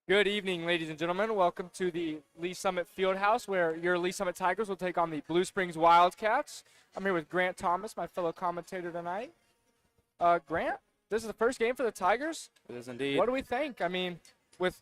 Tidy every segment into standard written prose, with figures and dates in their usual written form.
Good evening, ladies and gentlemen. Welcome to the Lee Summit Fieldhouse, where your Lee Summit Tigers will take on the Blue Springs Wildcats. I'm here with Grant Thomas, my fellow commentator tonight. Grant, this is the first game for the Tigers. It is indeed. What do we think? I mean, with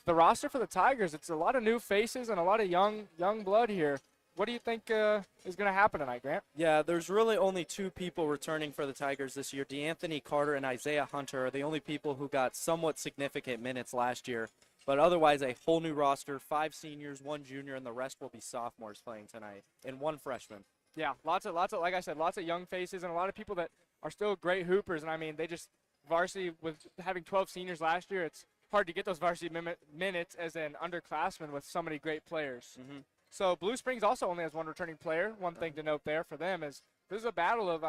the roster for the Tigers, it's a lot of new faces and a lot of young blood here. What do you think is going to happen tonight, Grant? Yeah, there's really only two people returning for the Tigers this year. D'Anthony Carter and Isaiah Hunter are the only people who got somewhat significant minutes last year. But otherwise, a whole new roster, 5 seniors, 1 junior, and the rest will be sophomores playing tonight, and 1 freshman. Yeah, lots of, like I said, lots of young faces and a lot of people that are still great hoopers. And I mean, they just varsity with having 12 seniors last year. It's hard to get those varsity minutes as an underclassman with so many great players. Mm-hmm. So Blue Springs also only has 1 returning player. One thing to note there for them is this is a battle of,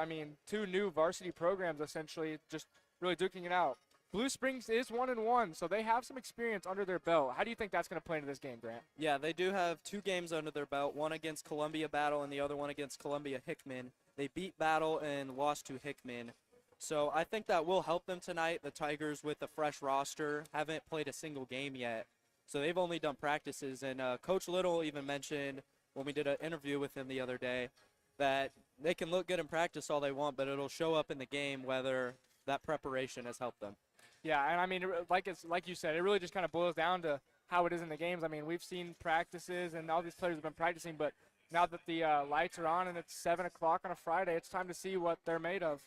2 new varsity programs essentially just really duking it out. Blue Springs is 1-1, so they have some experience under their belt. How do you think that's going to play into this game, Grant? Yeah, they do have 2 games under their belt, one against Columbia Battle and the other one against Columbia Hickman. They beat Battle and lost to Hickman. So I think that will help them tonight. The Tigers with a fresh roster haven't played a single game yet. So they've only done practices, and Coach Little even mentioned when we did an interview with him the other day that they can look good in practice all they want, but it'll show up in the game whether that preparation has helped them. Yeah, and I mean, like you said, it really just kind of boils down to how it is in the games. I mean, we've seen practices, and all these players have been practicing, but now that the lights are on and it's 7 o'clock on a Friday, it's time to see what they're made of.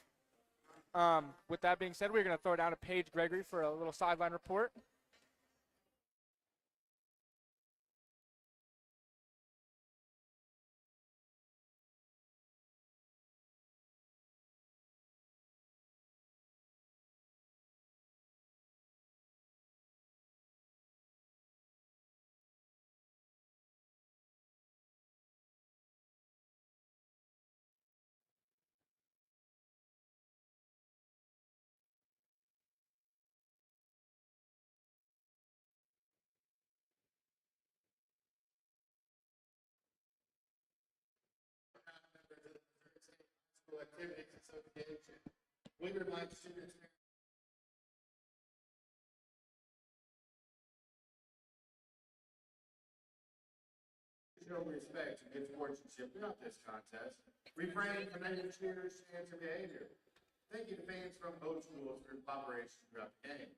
With that being said, we're going to throw it down to Paige Gregory for a little sideline report. Activities association. We remind students show respect and good sportsmanship throughout this contest. Refrain from negative cheers, chants, or behavior. Thank you to fans from both schools for cooperation throughout the game.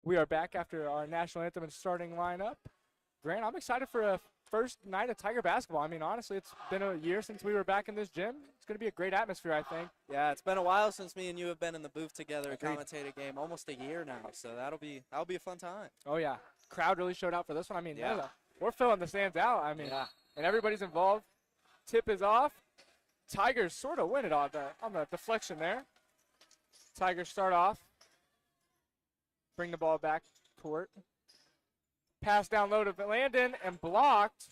We are back after our national anthem and starting lineup. Grant, I'm excited for a first night of Tiger basketball. I mean, honestly, it's been a year since we were back in this gym. It's going to be a great atmosphere, I think. Yeah, it's been a while since me and you have been in the booth together, Agreed. commentate a game, almost a year now. So that'll be a fun time. Oh, yeah. Crowd really showed out for this one. I mean, Yeah. we're filling the stands out. I mean, Yeah. and everybody's involved. Tip is off. Tigers sort of win it on the deflection there. Tigers start off. Bring the ball back court. Pass down low to Landon and blocked.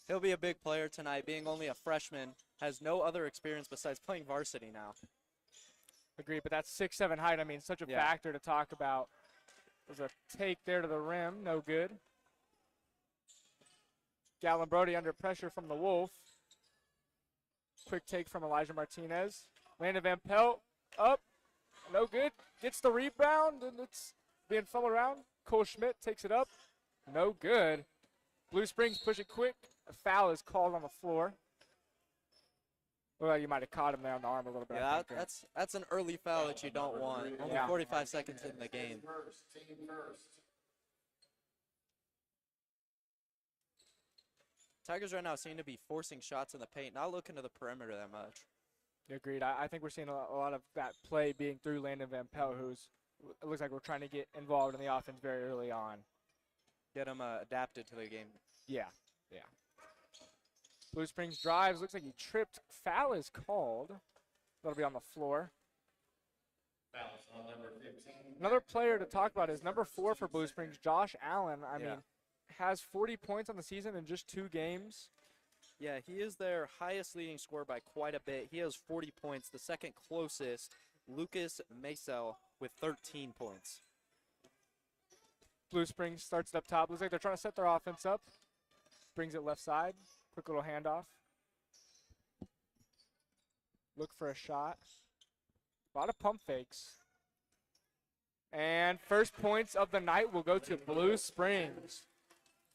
He'll be a big player tonight, being only a freshman, has no other experience besides playing varsity now. Agreed, but that's 6'7" height. I mean, such a Yeah. factor to talk about. There's a take there to the rim, no good. Gallon Brody under pressure from the Wolf. Quick take from Elijah Martinez. Landon Van Pelt up, no good. Gets the rebound, and it's being fumbled around. Cole Schmidt takes it up, no good. Blue Springs push it quick. A foul is called on the floor. Well, you might have caught him there on the arm a little bit. Yeah, I think. that's an early foul that you don't want. Only Yeah. 45 seconds in the game. Team first. Tigers right now seem to be forcing shots in the paint, not looking to the perimeter that much. Agreed. I think we're seeing a lot of that play being through Landon Van Pelt, it looks like we're trying to get involved in the offense very early on. Get them adapted to the game. Yeah. Blue Springs drives. Looks like he tripped. Foul is called. That'll be on the floor. Fouls on number 15. Another player to talk about is number 4 for Blue Springs, Josh Allen. I mean, has 40 points on the season in just 2 games. Yeah, he is their highest leading scorer by quite a bit. He has 40 points. The second closest, Lucas Masel, with 13 points. Blue Springs starts it up top. Looks like they're trying to set their offense up. Brings it left side. Quick little handoff. Look for a shot. A lot of pump fakes. And first points of the night will go to Blue Springs.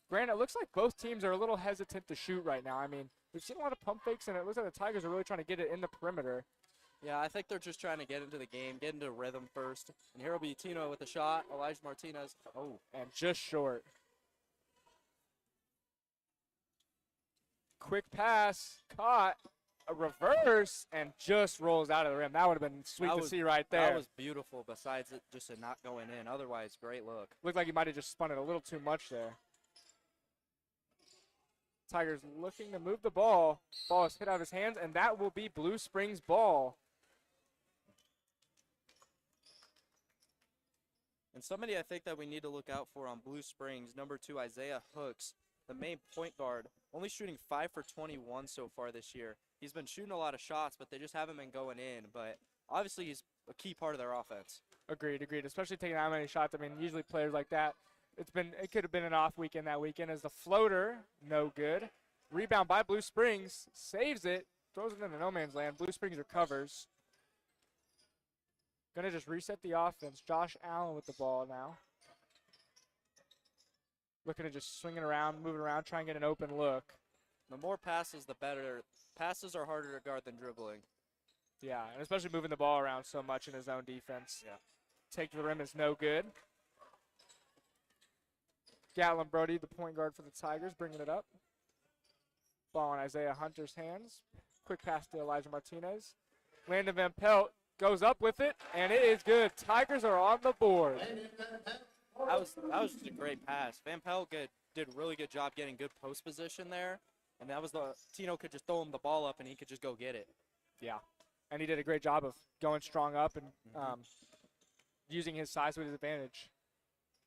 Grant, it looks like both teams are a little hesitant to shoot right now. I mean, we've seen a lot of pump fakes, and it looks like the Tigers are really trying to get it in the perimeter. Yeah, I think they're just trying to get into the game, get into rhythm first. And here will be Tino with a shot. Elijah Martinez. Oh, And just short. Quick pass, caught, a reverse, and just rolls out of the rim. That would have been sweet That to was- see right that there. was beautiful, besides it just not going in. Otherwise, great look. Looked like he might have just spun it a little too much there. Tigers looking to move the ball. Ball is hit out of his hands, and that will be Blue Springs ball. And somebody I think that we need to look out for on Blue Springs, number 2, Isaiah Hooks, the main point guard, only shooting 5 for 21 so far this year. He's been shooting a lot of shots, but they just haven't been going in. But obviously he's a key part of their offense. Agreed. Especially taking that many shots. I mean, usually players like that, it could have been an off weekend that weekend as the floater, no good. Rebound by Blue Springs, saves it, throws it into no man's land. Blue Springs recovers. Gonna just reset the offense. Josh Allen with the ball now. Looking to just swing it around, move it around, try and get an open look. The more passes, the better. Passes are harder to guard than dribbling. Yeah, and especially moving the ball around so much in his own defense. Yeah. Take to the rim is no good. Gatlin Brody, the point guard for the Tigers, bringing it up. Ball in Isaiah Hunter's hands. Quick pass to Elijah Martinez. Landon Van Pelt goes up with it, and it is good. Tigers are on the board. That was just a great pass. Van Pelt did a really good job getting good post position there. And that was Tino could just throw him the ball up and he could just go get it. Yeah, and he did a great job of going strong up and using his size to his advantage.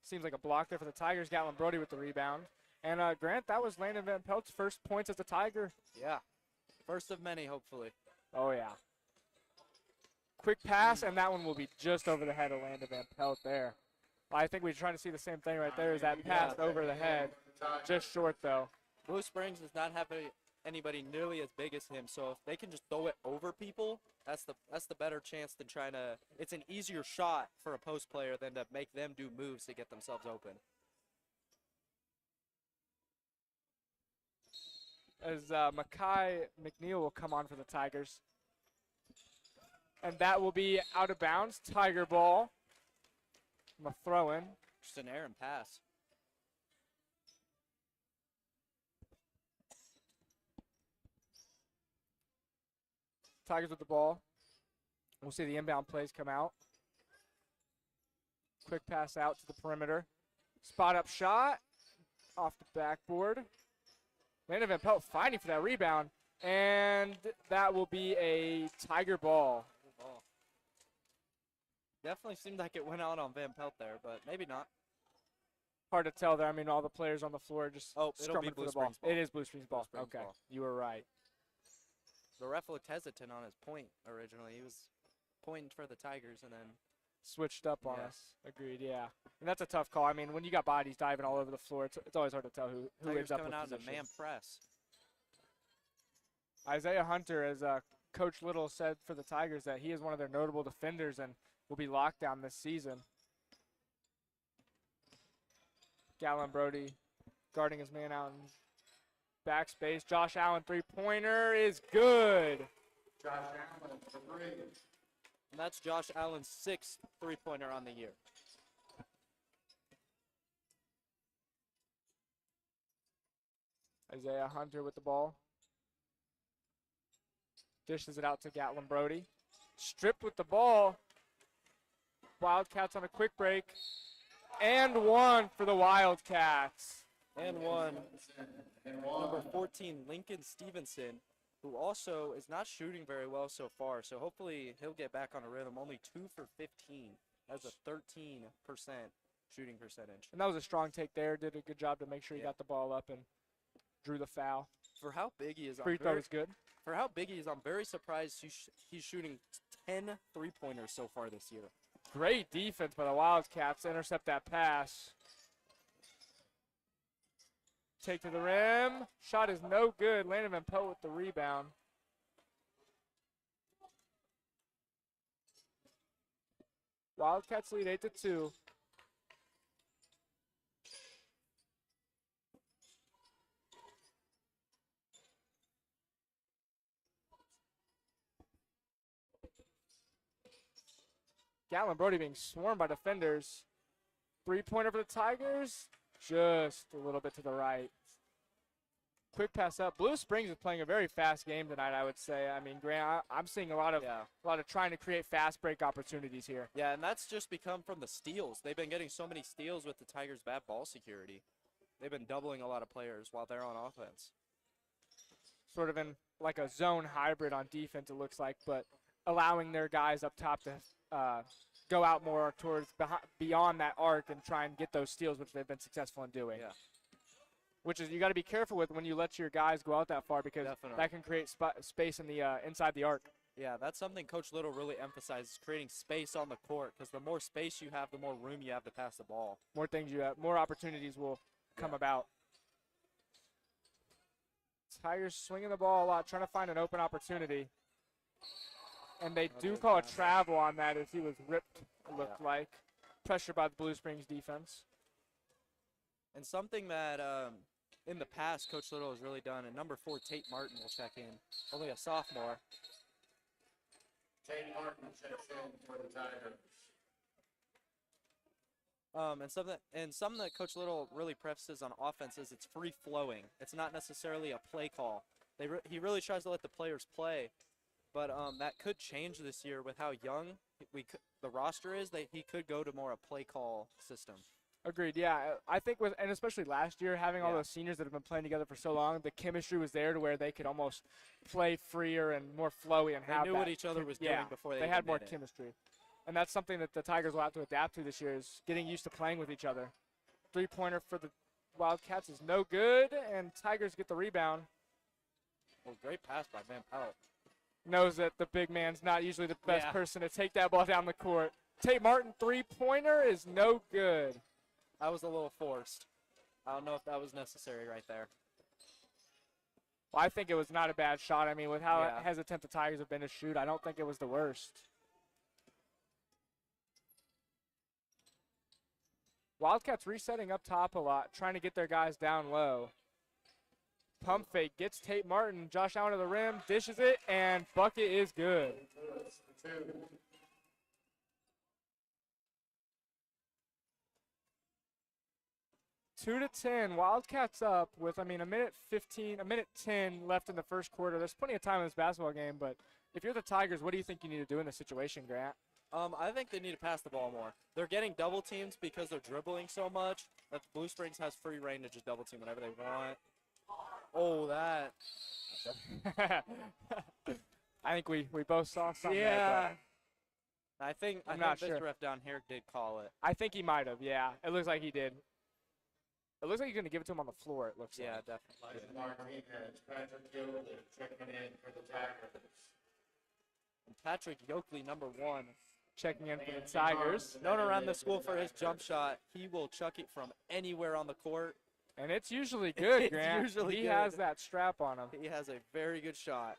Seems like a block there for the Tigers. Gatlin Brody with the rebound. And Grant, that was Landon Van Pelt's first points as a Tiger. Yeah. First of many, hopefully. Oh, yeah. Quick pass, and that one will be just over the head of Landon Van Pelt there. I think we're trying to see the same thing right there, is that pass over the head. Just short, though. Blue Springs does not have anybody nearly as big as him, so if they can just throw it over people, that's the better chance than trying to. It's an easier shot for a post player than to make them do moves to get themselves open. As Makai McNeil will come on for the Tigers. And that will be out of bounds. Tiger ball. I'm going to throw in. Just an errant pass. Tigers with the ball. We'll see the inbound plays come out. Quick pass out to the perimeter. Spot up shot off the backboard. Landon Van Pelt fighting for that rebound. And that will be a Tiger ball. Good ball. Definitely seemed like it went out on Van Pelt there, but maybe not. Hard to tell there. I mean, all the players on the floor just it'll be scrumming for Blue the ball. Springs ball. It is Blue Springs ball. Blue Springs Okay, ball. you were right. The ref looked hesitant on his point originally. He was pointing for the Tigers and then Switched up on Yeah. us. Agreed, yeah. And that's a tough call. I mean, when you got bodies diving all over the floor, it's always hard to tell who Tigers ends up coming with out in a position. man press. Isaiah Hunter, as Coach Little said for the Tigers, that he is one of their notable defenders and will be locked down this season. Gallon Brody guarding his man out in backspace. Josh Allen three-pointer is good. Josh Allen for 3. And that's Josh Allen's 6th three-pointer on the year. Isaiah Hunter with the ball. Dishes it out to Gatlin Brody. Stripped with the ball. Wildcats on a quick break. And one for the Wildcats. And one, And number 1. 14, Lincoln Stevenson, who also is not shooting very well so far. So hopefully he'll get back on a rhythm. Only 2 for 15. Has a 13% shooting percentage. And that was a strong take there. Did a good job to make sure he Yeah. got the ball up and drew the foul. For how big he is, Free throw is good. for how big he is, I'm very surprised he's shooting 10 three-pointers so far this year. Great defense by the Wildcats to intercept that pass. Take to the rim. Shot is no good. Landon Van Pelt with the rebound. Wildcats lead 8-2. Gatlin Brody being swarmed by defenders. Three-pointer for the Tigers. Just a little bit to the right. Quick pass up. Blue Springs is playing a very fast game tonight, I would say. I mean, Grant, I'm seeing a lot of trying to create fast break opportunities here. Yeah, and that's just become from the steals. They've been getting so many steals with the Tigers' bad ball security. They've been doubling a lot of players while they're on offense. Sort of in like a zone hybrid on defense, it looks like, but allowing their guys up top to go out more towards beyond that arc and try and get those steals, which they've been successful in doing. Yeah. Which is you got to be careful with when you let your guys go out that far because Definitely. that can create space in the inside the arc. Yeah, that's something Coach Little really emphasizes, creating space on the court, because the more space you have, the more room you have to pass the ball. More things you have, more opportunities will come about. Tigers swinging the ball a lot, trying to find an open opportunity. And they do call a travel on that as he was ripped, it looked like. Pressure by the Blue Springs defense. And something that in the past Coach Little has really done, and number 4, Tate Martin will check in, only a sophomore. Tate Martin checks in for the Tigers. And something that Coach Little really prefaces on offense is it's free flowing. It's not necessarily a play call. He really tries to let the players play, but that could change this year with how young the roster is. He could go to more a play call system. Agreed, yeah. I think and especially last year, having all those seniors that have been playing together for so long, the chemistry was there to where they could almost play freer and more flowy and have They knew what each other was doing before they had even more did it. chemistry. And that's something that the Tigers will have to adapt to this year is getting used to playing with each other. Three-pointer for the Wildcats is no good, and Tigers get the rebound. Well, great pass by Van Pelt. Knows that the big man's not usually the best Yeah. person to take that ball down the court. Tate Martin three-pointer is no good. That was a little forced. I don't know if that was necessary right there. Well, I think it was not a bad shot. I mean, with how Yeah. hesitant the Tigers have been to shoot, I don't think it was the worst. Wildcats resetting up top a lot, trying to get their guys down low. Pump fake gets Tate Martin. Josh Allen to the rim, dishes it, and bucket is good. 2-10. Wildcats up with, I mean, a minute 10 left in the first quarter. There's plenty of time in this basketball game, but if you're the Tigers, what do you think you need to do in this situation, Grant? I think they need to pass the ball more. They're getting double teams because they're dribbling so much that Blue Springs has free reign to just double team whenever they want. Oh, that. I think we both saw something. Yeah. I think not this sure. ref down here did call it. I think he might have, yeah. It looks like he did. It looks like he's going to give it to him on the floor, it looks Yeah, like. definitely. Martinez, Patrick Gilbert checking in for the Tigers. And Patrick Yoakley, number 1. Checking in for the Tigers. Known around the school for his jump shot. He will chuck it from anywhere on the court. And it's usually good, It's Grant. usually he good. has that strap on him. He has a very good shot.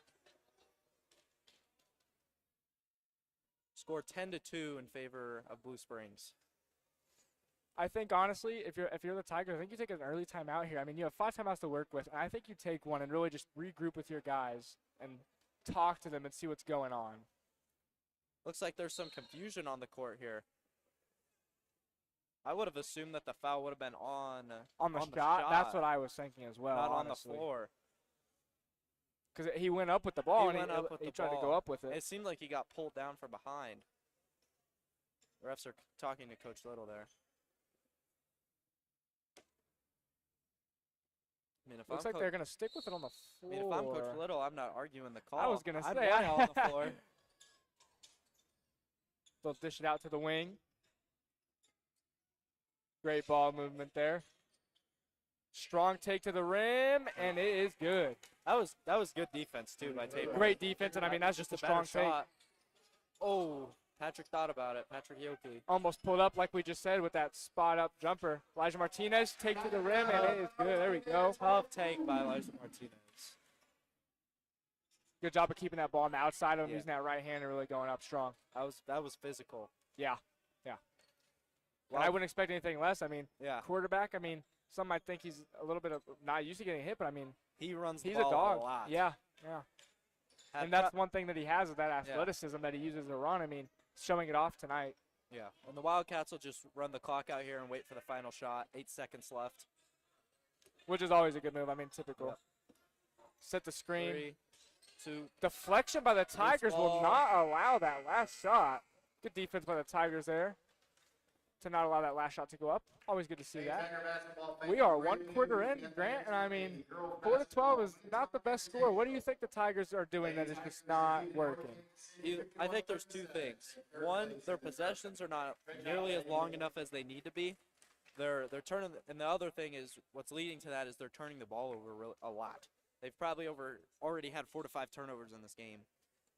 Score 10-2 in favor of Blue Springs. I think, honestly, if you're the Tigers, I think you take an early timeout here. I mean, you have 5 timeouts to work with, and I think you take one and really just regroup with your guys and talk to them and see what's going on. Looks like there's some confusion on the court here. I would have assumed that the foul would have been on The shot, that's what I was thinking as well, not honestly. on the floor. Because he went up with the ball, He and went up with he the tried to go ball. up with it. It seemed like he got pulled down from behind. The refs are talking to Coach Little there. I mean, if Looks I'm like they're going to stick with it on the I floor. mean, if I'm Coach Little, I'm not arguing the call. I was going to I'd say. want it on the floor. They'll dish it out to the wing. Great ball movement there. Strong take to the rim, and it is good. That was good defense too by Tabor. Great defense, and I mean that's just a better strong take. shot. Oh, Patrick thought about it. Patrick Yoakley. Almost pulled up like we just said with that spot up jumper. Elijah Martinez take to the rim, and it is good. There we go. Tough take by Elijah Martinez. Good job of keeping that ball on the outside of him, Yeah. using that right hand and really going up strong. That was physical. Yeah. Well, And I wouldn't expect anything less. I mean, yeah, quarterback, I mean, some might think he's a little bit of not used to getting hit, but I mean, he runs the he's a ball dog. a lot. Yeah. Had And that's pro- one thing that he has is that athleticism that he uses to run. I mean, showing it off tonight. yeah. And the Wildcats will just run the clock out here and wait for the final shot. 8 seconds left. Which is always a good move. I mean, typical. Yep. Set the screen. 3, 2. Deflection by the Tigers will ball. not allow that last shot. Good defense by the Tigers there to not allow that last shot to go up. Always good to see that. We are 1 quarter in, Grant, and I mean, 4-12 is not the best score. What do you think the Tigers are doing that is just not working? I think there's 2 things. One, their possessions are not nearly as long enough as they need to be. They're turning, and the other thing is what's leading to that is they're turning the ball over a lot. They've probably already had 4 to 5 turnovers in this game,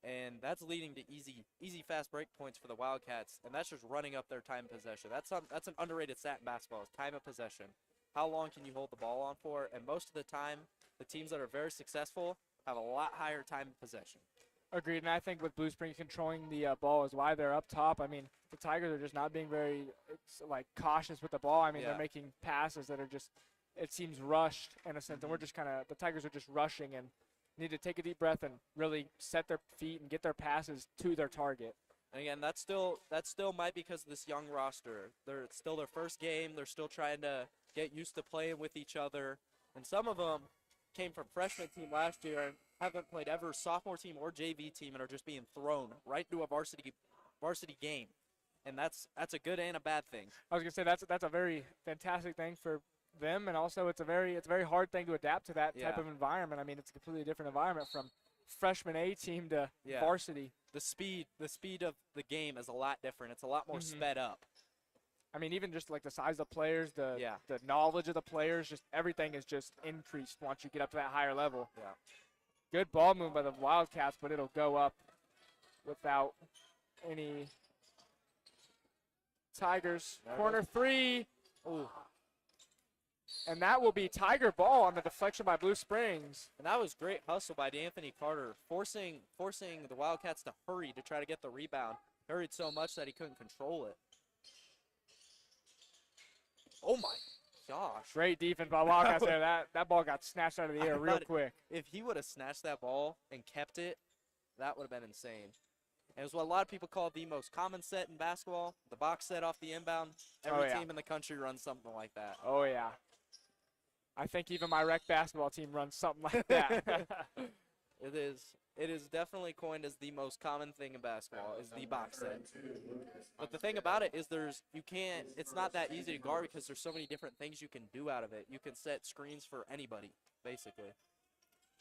and that's leading to easy fast break points for the Wildcats, and that's just running up their time of possession. That's an underrated stat in basketball, is time of possession. How long can you hold the ball on for? And most of the time, the teams that are very successful have a lot higher time of possession. Agreed, and I think with Blue Springs controlling the ball is why they're up top. I mean, the Tigers are just not being very cautious with the ball. I mean, Yeah. they're making passes that are just, it seems rushed in a sense, and we're just the Tigers are just rushing and need to take a deep breath and really set their feet and get their passes to their target. And again, that's still might be because of this young roster. It's still their first game. They're still trying to get used to playing with each other. And some of them came from freshman team last year and haven't played ever sophomore team or JV team and are just being thrown right into a varsity game. And that's a good and a bad thing. I was gonna say that's a very fantastic thing for them, and also it's a very hard thing to adapt to that type Yeah. of environment. I mean, it's a completely different environment from freshman A team to Yeah. varsity. The speed of the game is a lot different. It's a lot more sped up. I mean, even just like the size of the players, the Yeah. the knowledge of the players, just everything is just increased once you get up to that higher level. Yeah. Good ball move by the Wildcats, but it'll go up without any. Tigers corner 3. Ooh. And that will be Tiger ball on the deflection by Blue Springs. And that was great hustle by D'Anthony Carter, forcing the Wildcats to hurry to try to get the rebound. Hurried so much that he couldn't control it. Oh my gosh. Great defense by Wildcats there. That ball got snatched out of the air real quick. If he would have snatched that ball and kept it, that would have been insane. And it was what a lot of people call the most common set in basketball, the box set off the inbound. Every yeah. team in the country runs something like that. Oh, yeah. I think even my rec basketball team runs something like that. It is. It is definitely coined as the most common thing in basketball is the box set. But the thing about it is it's not that easy to guard because there's so many different things you can do out of it. You can set screens for anybody, basically.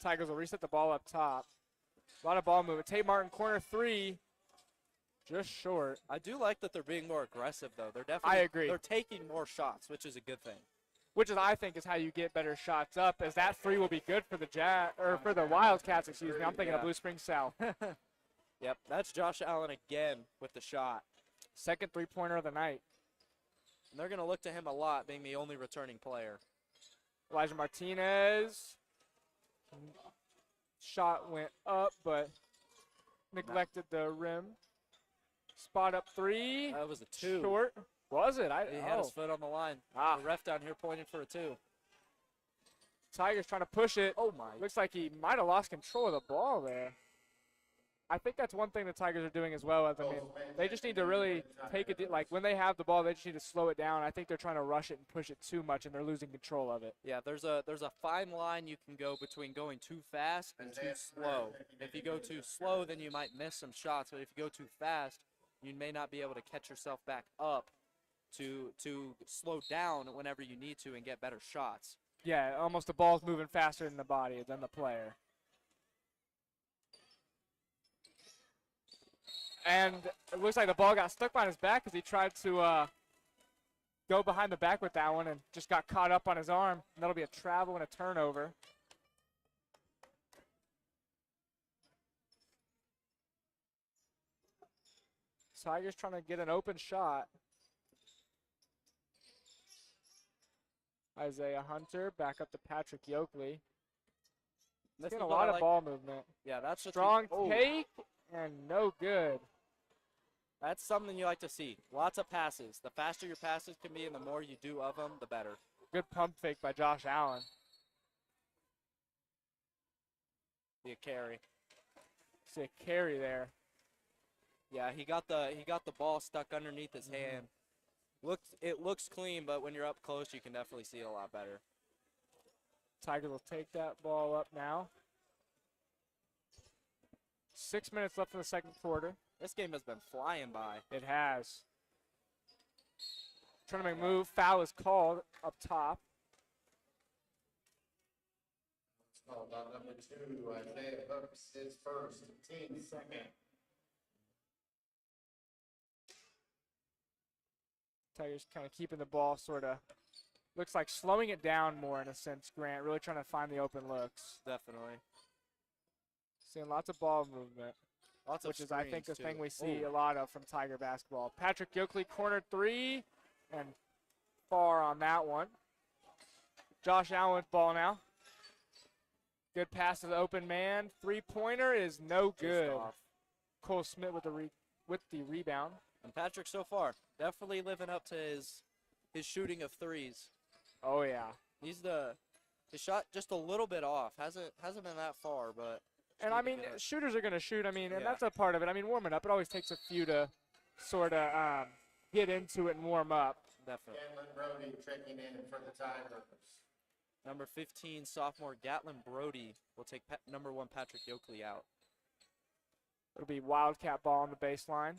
Tigers will reset the ball up top. A lot of ball movement. Tate Martin, corner 3, just short. I do like that they're being more aggressive, though. They're definitely. I agree. They're taking more shots, which is a good thing. Which is, I think, is how you get better shots up, as that 3 will be good for for the Wildcats, excuse me. I'm thinking of Blue Springs South. Yep, that's Josh Allen again with the shot. Second 3-pointer of the night. And they're going to look to him a lot, being the only returning player. Elijah Martinez. Shot went up, but neglected the rim. Spot up 3. That was a 2. Short. Was it? He had his foot on the line. The ref down here pointing for a 2. Tigers trying to push it. Oh, my. Looks like he might have lost control of the ball there. I think that's one thing the Tigers are doing as well. As I mean, they just need to really take it. Like when they have the ball, they just need to slow it down. I think they're trying to rush it and push it too much, and they're losing control of it. Yeah, there's a fine line you can go between going too fast and too slow. If you go too slow, then you might miss some shots. But if you go too fast, you may not be able to catch yourself back up to slow down whenever you need to and get better shots. Yeah, almost the ball's moving faster than the body, than the player. And it looks like the ball got stuck behind his back because he tried to go behind the back with that one and just got caught up on his arm. And that'll be a travel and a turnover. Tigers trying to get an open shot. Isaiah Hunter back up to Patrick Yoakley. Getting a lot of ball movement. Yeah, that's strong take and no good. That's something you like to see. Lots of passes. The faster your passes can be and the more you do of them, the better. Good pump fake by Josh Allen. See a carry. See a carry there. Yeah, he got the ball stuck underneath his hand. It looks clean, but when you're up close, you can definitely see it a lot better. Tigers will take that ball up now. 6 minutes left in the second quarter. This game has been flying by. It has. Trying to make a move. Foul is called up top. It's called on number 2, Isaiah Hooks, his first, team second. Tigers kind of keeping the ball sort of, looks like slowing it down more in a sense, Grant. Really trying to find the open looks. Definitely. Seeing lots of ball movement. Which is, I think, the thing we see a lot of from Tiger basketball. Patrick Yoakley, corner 3, and far on that one. Josh Allen with ball now. Good pass to the open man. 3-pointer is no good. Cole Smith with the rebound. And Patrick so far definitely living up to his shooting of threes. Oh yeah. His shot just a little bit off. Hasn't been that far, but. And I mean, shooters are going to shoot. I mean, and that's a part of it. I mean, warming up, it always takes a few to sort of get into it and warm up. Definitely. Gatlin Brody checking in for the Tigers. Number 15, sophomore Gatlin Brody will take number 1 Patrick Yoakley out. It'll be Wildcat ball on the baseline.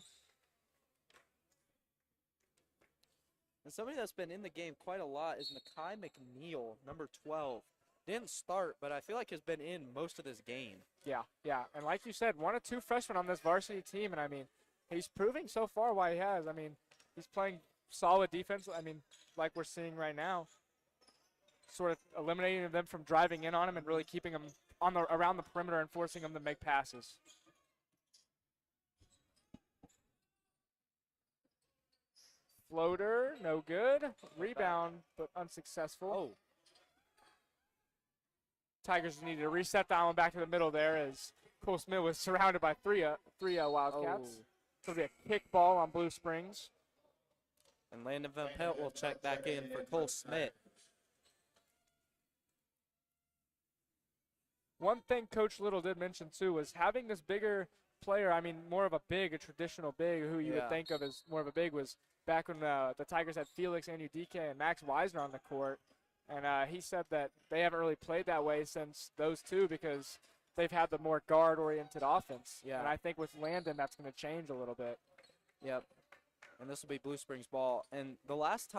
And somebody that's been in the game quite a lot is Makai McNeil, number 12. Didn't start, but I feel like has been in most of this game. Yeah. And like you said, 1 or 2 freshmen on this varsity team. And, I mean, he's proving so far why he has. I mean, he's playing solid defense. I mean, like we're seeing right now. Sort of eliminating them from driving in on him and really keeping them around the perimeter and forcing them to make passes. Floater, no good. Rebound, but unsuccessful. Oh. Tigers needed to reset that one back to the middle there as Cole Smith was surrounded by three Wildcats. So it'll be a kick ball on Blue Springs. And Landon Van Pelt will check back in for Cole Smith. One thing Coach Little did mention, too, was having this bigger player, I mean, more of a traditional big, who you would think of as more of a big, was back when the Tigers had Felix Anudike and Max Wisner on the court. And he said that they haven't really played that way since those two because they've had the more guard-oriented offense. Yeah. And I think with Landon, that's going to change a little bit. Yep. And this will be Blue Springs ball. And last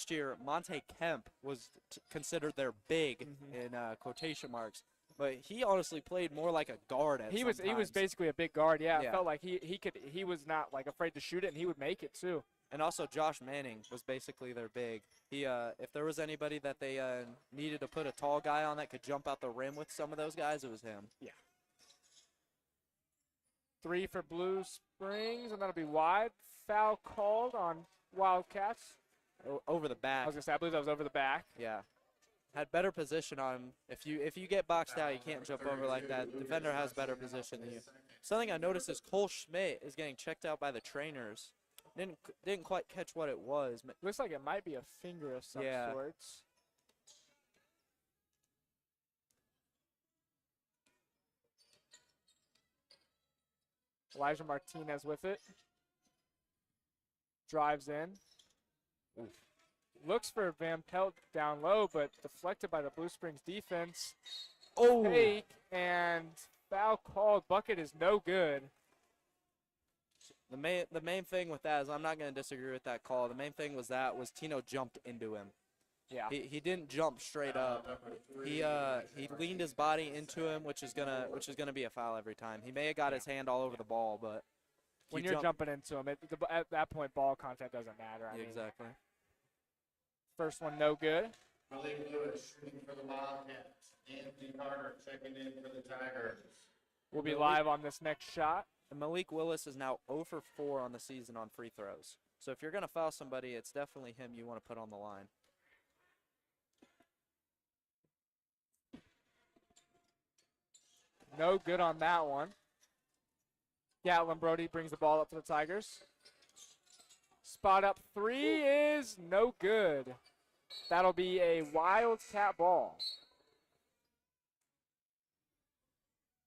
year, Monte Kemp was considered their big in quotation marks. But he honestly played more like a guard at He was times. basically a big guard. Yeah, Yeah. It felt like he was not like afraid to shoot it, and he would make it too. And also Josh Manning was basically their big. He if there was anybody that they needed to put a tall guy on that could jump out the rim with some of those guys, it was him. Yeah. 3 for Blue Springs, and that'll be wide. Foul called on Wildcats. Over the I back. was gonna say, I believe that was over the back. Yeah. Had better position on him. If you get boxed out, you can't jump over like that. The defender has better position than you. Something I noticed is Cole Schmidt is getting checked out by the trainers. Didn't quite catch what it was. Looks like it might be a finger of some sorts. Elijah Martinez with it. Drives in. Oof. Looks for Van Pelt down low, but deflected by the Blue Springs defense. Oh! Fake, and foul called. Bucket is no good. The main thing with that is I'm not going to disagree with that call. The main thing was Tino jumped into him. Yeah. He didn't jump straight up. He leaned his body into him, which is gonna be a foul every time. He may have got his hand all over the ball, but when you're jumping into him, at that point, ball contact doesn't matter. I mean, exactly. First one, no good. Malik Lewis shooting for the Wildcats. Anthony Carter checking in for the Tigers. We'll be live on this next shot. And Malik Willis is now 0 for 4 on the season on free throws. So if you're going to foul somebody, it's definitely him you want to put on the line. No good on that one. Gatlin Brody brings the ball up for the Tigers. Spot up 3 is no good. That'll be a Wildcat ball.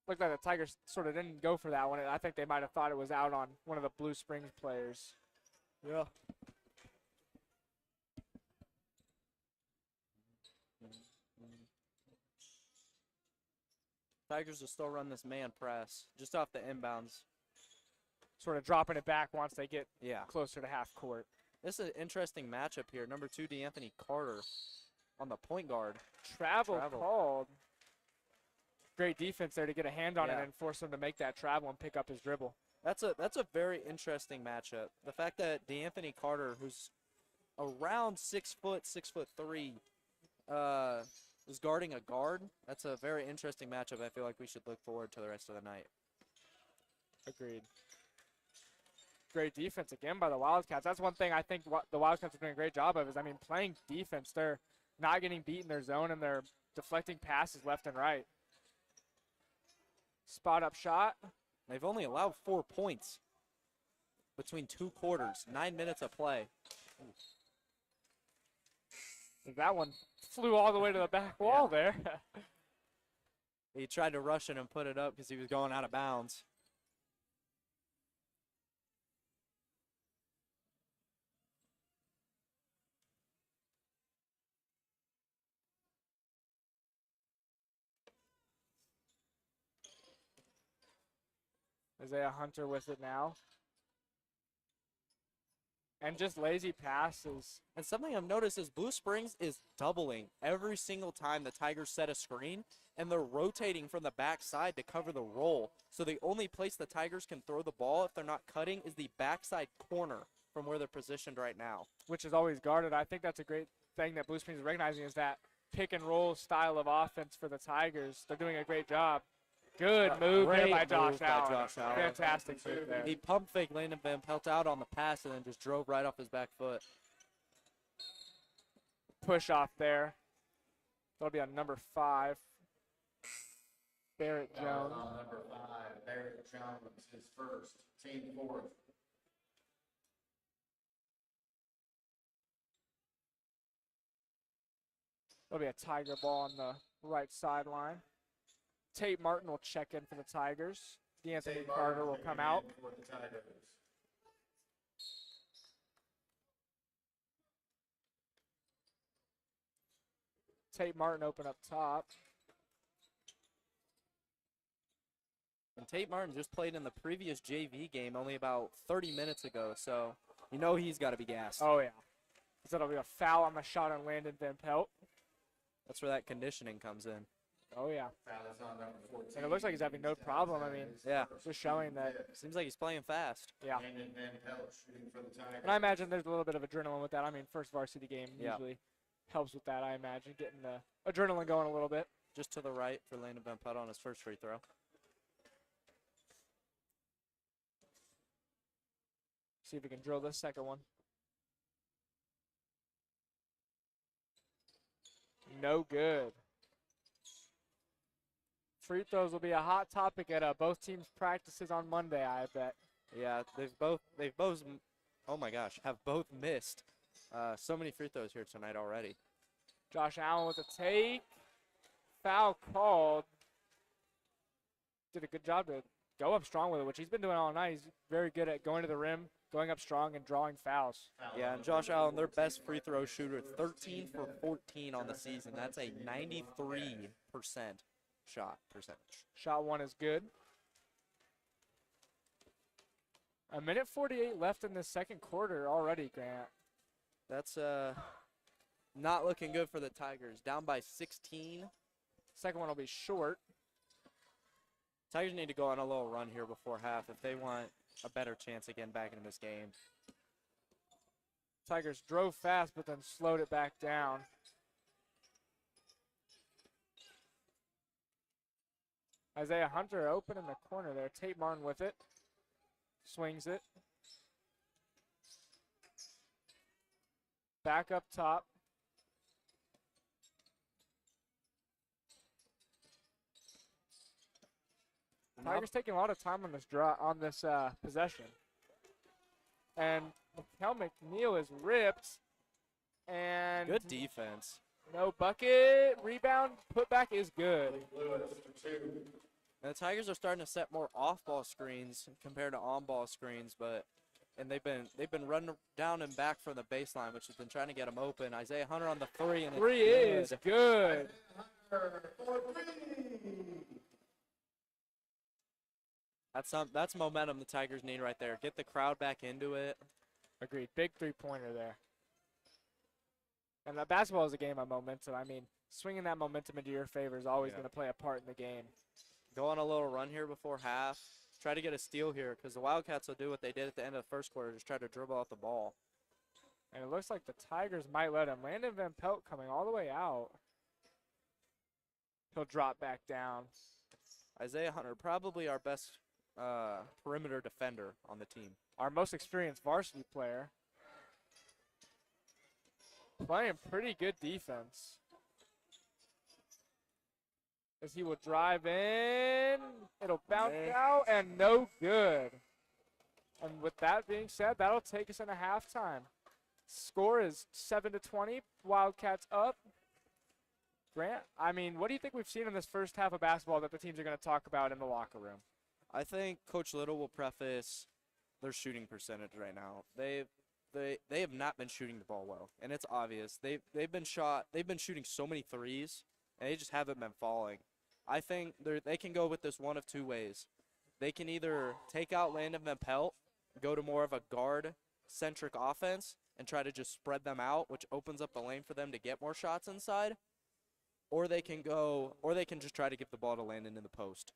Looked like the Tigers sort of didn't go for that one. I think they might have thought it was out on one of the Blue Springs players. Yeah. Tigers will still run this man press just off the inbounds. Sort of dropping it back once they get Yeah. closer to half court. This is an interesting matchup here. Number 2, DeAnthony Carter on the point guard. Travel called. Great defense there to get a hand on it and force him to make that travel and pick up his dribble. That's a very interesting matchup. The fact that DeAnthony Carter, who's around 6 foot, 6'3", is guarding a guard. That's a very interesting matchup. I feel like we should look forward to the rest of the night. Agreed. Great defense again by the Wildcats. That's one thing I think the Wildcats are doing a great job of is, I mean, playing defense. They're not getting beat in their zone, and they're deflecting passes left and right. Spot up shot. They've only allowed 4 points between 2 quarters, 9 minutes of play. That one flew all the way to the back wall there. He tried to rush it and put it up because he was going out of bounds. Isaiah Hunter with it now. And just lazy passes. And something I've noticed is Blue Springs is doubling every single time the Tigers set a screen, and they're rotating from the backside to cover the roll. So the only place the Tigers can throw the ball if they're not cutting is the backside corner from where they're positioned right now. Which is always guarded. I think that's a great thing that Blue Springs is recognizing is that pick and roll style of offense for the Tigers. They're doing a great job. Good move there by Josh Allen. Fantastic move there. He pump fake Landon Van Pelt out on the pass and then just drove right off his back foot. Push off there. That'll be on number 5. Barrett Jones. On number 5, Barrett Jones, his first, team 4th. That'll be a Tiger ball on the right sideline. Tate Martin will check in for the Tigers. DeAnthony Carter will come out. For the Tigers. Tate Martin open up top. And Tate Martin just played in the previous JV game only about 30 minutes ago, so you know he's got to be gassed. Oh, yeah. So that'll be a foul on the shot on Landon Van Pelt. That's where that conditioning comes in. Oh, yeah. Foul is on number 14. And it looks like he's having no problem. I mean, Yeah. just showing that, Seems like he's playing fast. yeah. Landon Van Pelt shooting for the Tigers. And I imagine there's a little bit of adrenaline with that. I mean, first varsity game Yeah. usually helps with that, I imagine, getting the adrenaline going a little bit. Just to the right for Landon Van Pelt on his first free throw. See if we can drill this second one. No good. Free throws will be a hot topic at both teams' practices on Monday, I bet. Yeah, oh my gosh, have both missed so many free throws here tonight already. Josh Allen with a take. Foul called. Did a good job to go up strong with it, which he's been doing all night. He's very good at going to the rim, going up strong, and drawing fouls. Yeah, and Josh Allen, their best free throw shooter, 13 for 14 on the season. That's a 93% shot percentage. Shot one is good. A minute 48 left in the second quarter already, Grant. That's not looking good for the Tigers. Down by 16. Second one will be short. Tigers need to go on a little run here before half if they want a better chance again back in this game. Tigers drove fast, but then slowed it back down. Isaiah Hunter open in the corner there. Tate Martin with it. Swings it. Back up top. Tigers taking a lot of time on this possession. And Mikel McNeil is ripped. And Good defense. no bucket. Rebound. Putback is good. Lewis for 2. And the Tigers are starting to set more off-ball screens compared to on-ball screens, and they've been running down and back from the baseline, which has been trying to get them open. Isaiah Hunter on the three, and Three it's is good. Hunter for 3. That's momentum the Tigers need right there. Get the crowd back into it. Agreed. Big three-pointer there. And basketball is a game of momentum. I mean, swinging that momentum into your favor is always going to play a part in the game. Go on a little run here before half. Try to get a steal here because the Wildcats will do what they did at the end of the first quarter, just try to dribble out the ball. And it looks like the Tigers might let him. Landon Van Pelt coming all the way out. He'll drop back down. Isaiah Hunter, probably our best perimeter defender on the team. Our most experienced varsity player. Playing pretty good defense. As he will drive in. It'll bounce out and no good. And with that being said, that'll take us into halftime. Score is 7-20. Wildcats up. Grant, I mean, what do you think we've seen in this first half of basketball that the teams are going to talk about in the locker room? I think Coach Little will preface their shooting percentage right now. They have not been shooting the ball well, and it's obvious. They've been shooting so many threes, and they just haven't been falling. I think they can go with this one of two ways. They can either take out Landon Van Pelt, go to more of a guard-centric offense, and try to just spread them out, which opens up the lane for them to get more shots inside, or they can just try to give the ball to Landon in the post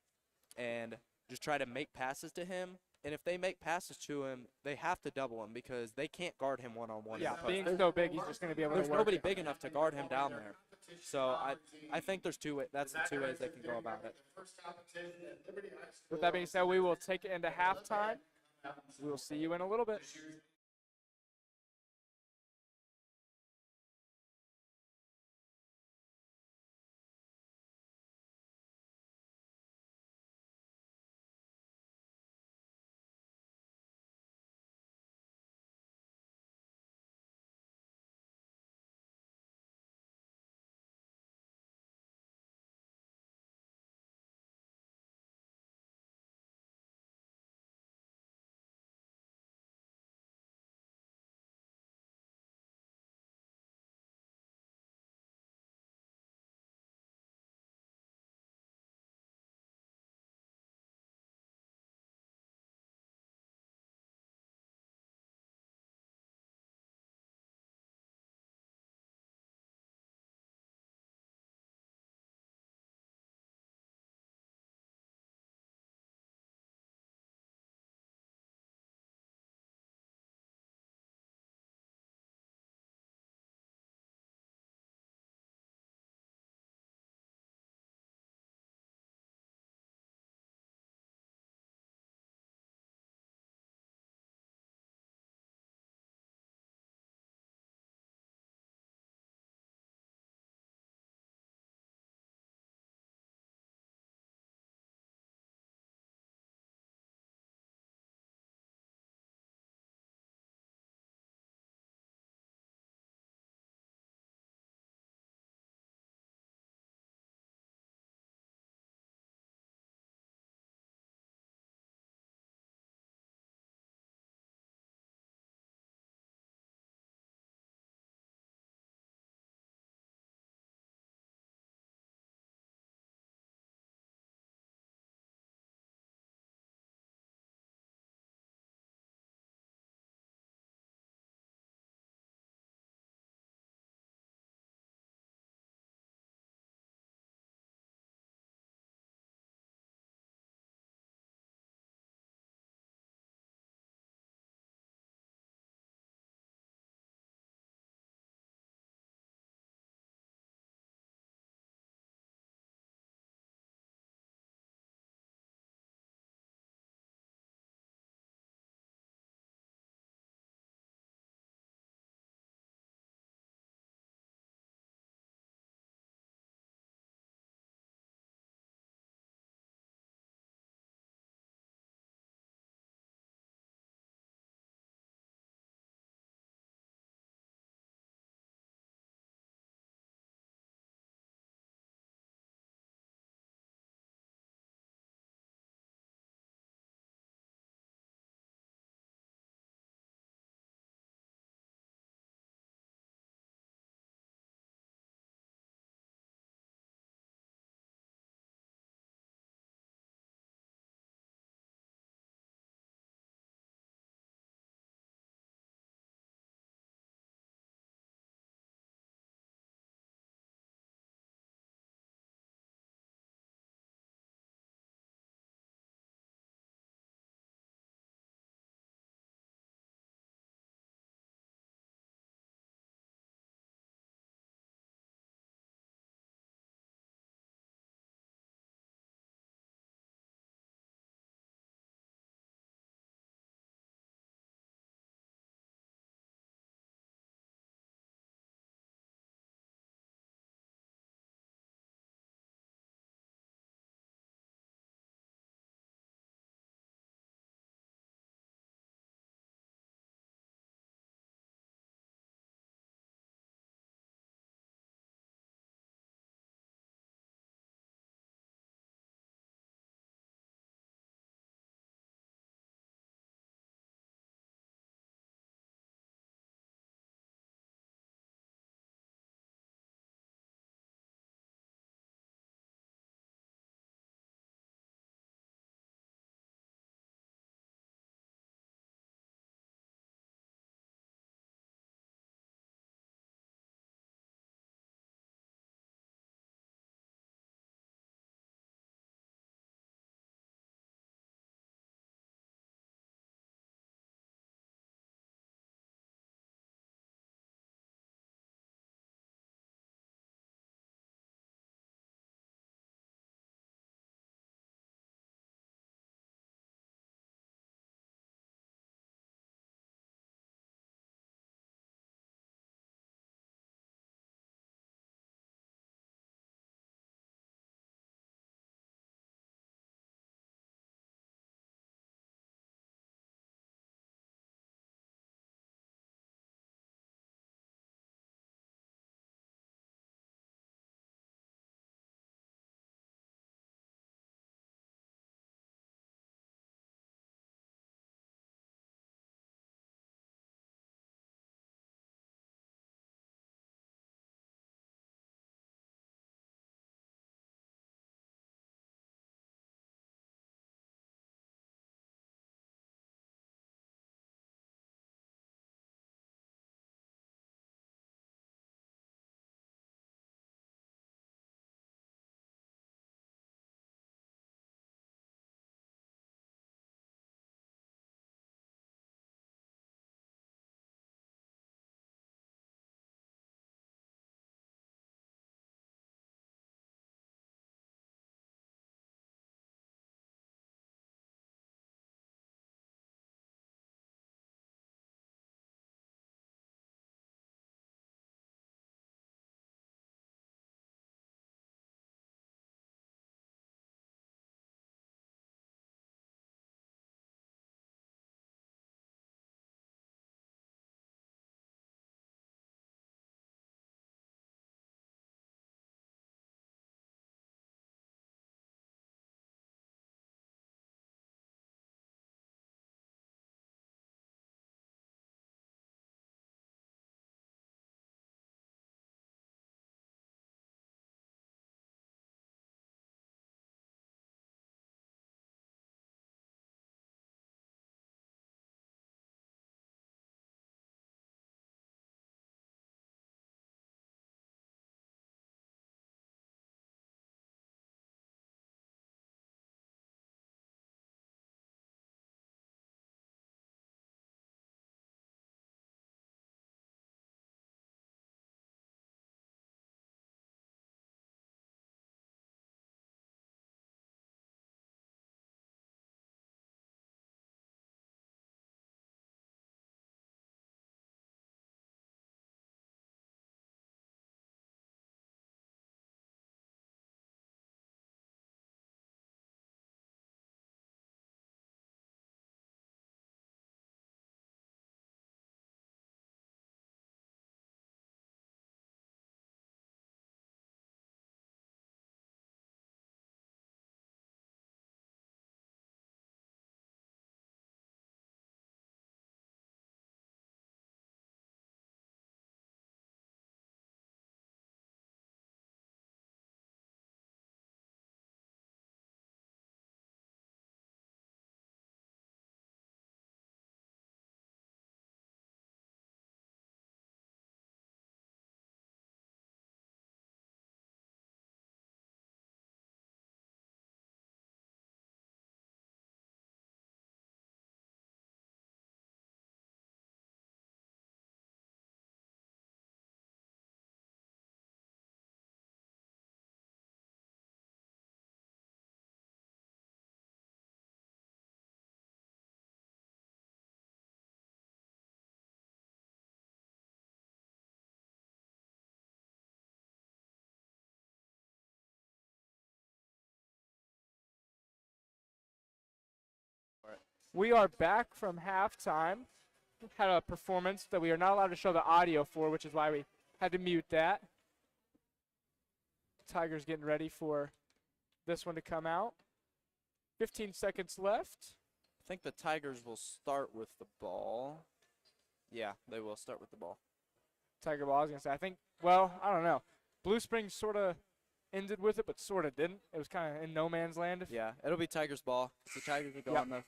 and just try to make passes to him. And if they make passes to him, they have to double him because they can't guard him one-on-one. Yeah, being so big, he's just going to be able to There's work nobody it. big enough to guard him down there. So I think there's that's the two ways they can go about it. With that being said, we will take it into halftime. We will see you in a little bit. We are back from halftime. Had a performance that we are not allowed to show the audio for, which is why we had to mute that. Tigers getting ready for this one to come out. 15 seconds left. I think the Tigers will start with the ball. Yeah, they will start with the ball. Tiger ball, I was going to say. I think, well, I don't know. Blue Springs sort of ended with it, but sort of didn't. It was kind of in no man's land. Yeah, it'll be Tigers ball. The Tigers will go on the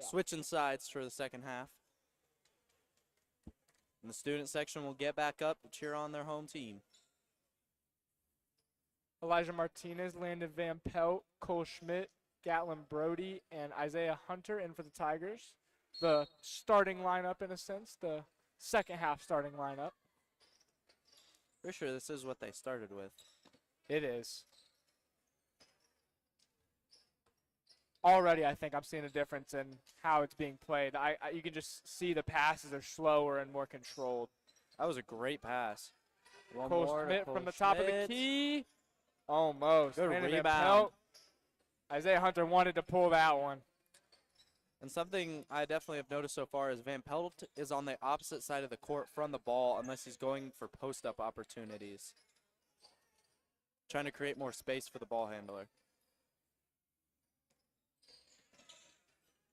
switching sides for the second half. And the student section will get back up to cheer on their home team. Elijah Martinez, Landon Van Pelt, Cole Schmidt, Gatlin Brody, and Isaiah Hunter in for the Tigers. The starting lineup, in a sense, the second half starting lineup. Pretty sure this is what they started with. It is. Already, I think I'm seeing a difference in how it's being played. You can just see the passes are slower and more controlled. That was a great pass. One Cole more to Schmidt Cole from the top of the Schmidt. key. Almost. Good Landon Van rebound. Pelt. Isaiah Hunter wanted to pull that one. And something I definitely have noticed so far is Van Pelt is on the opposite side of the court from the ball unless he's going for post-up opportunities. Trying to create more space for the ball handler.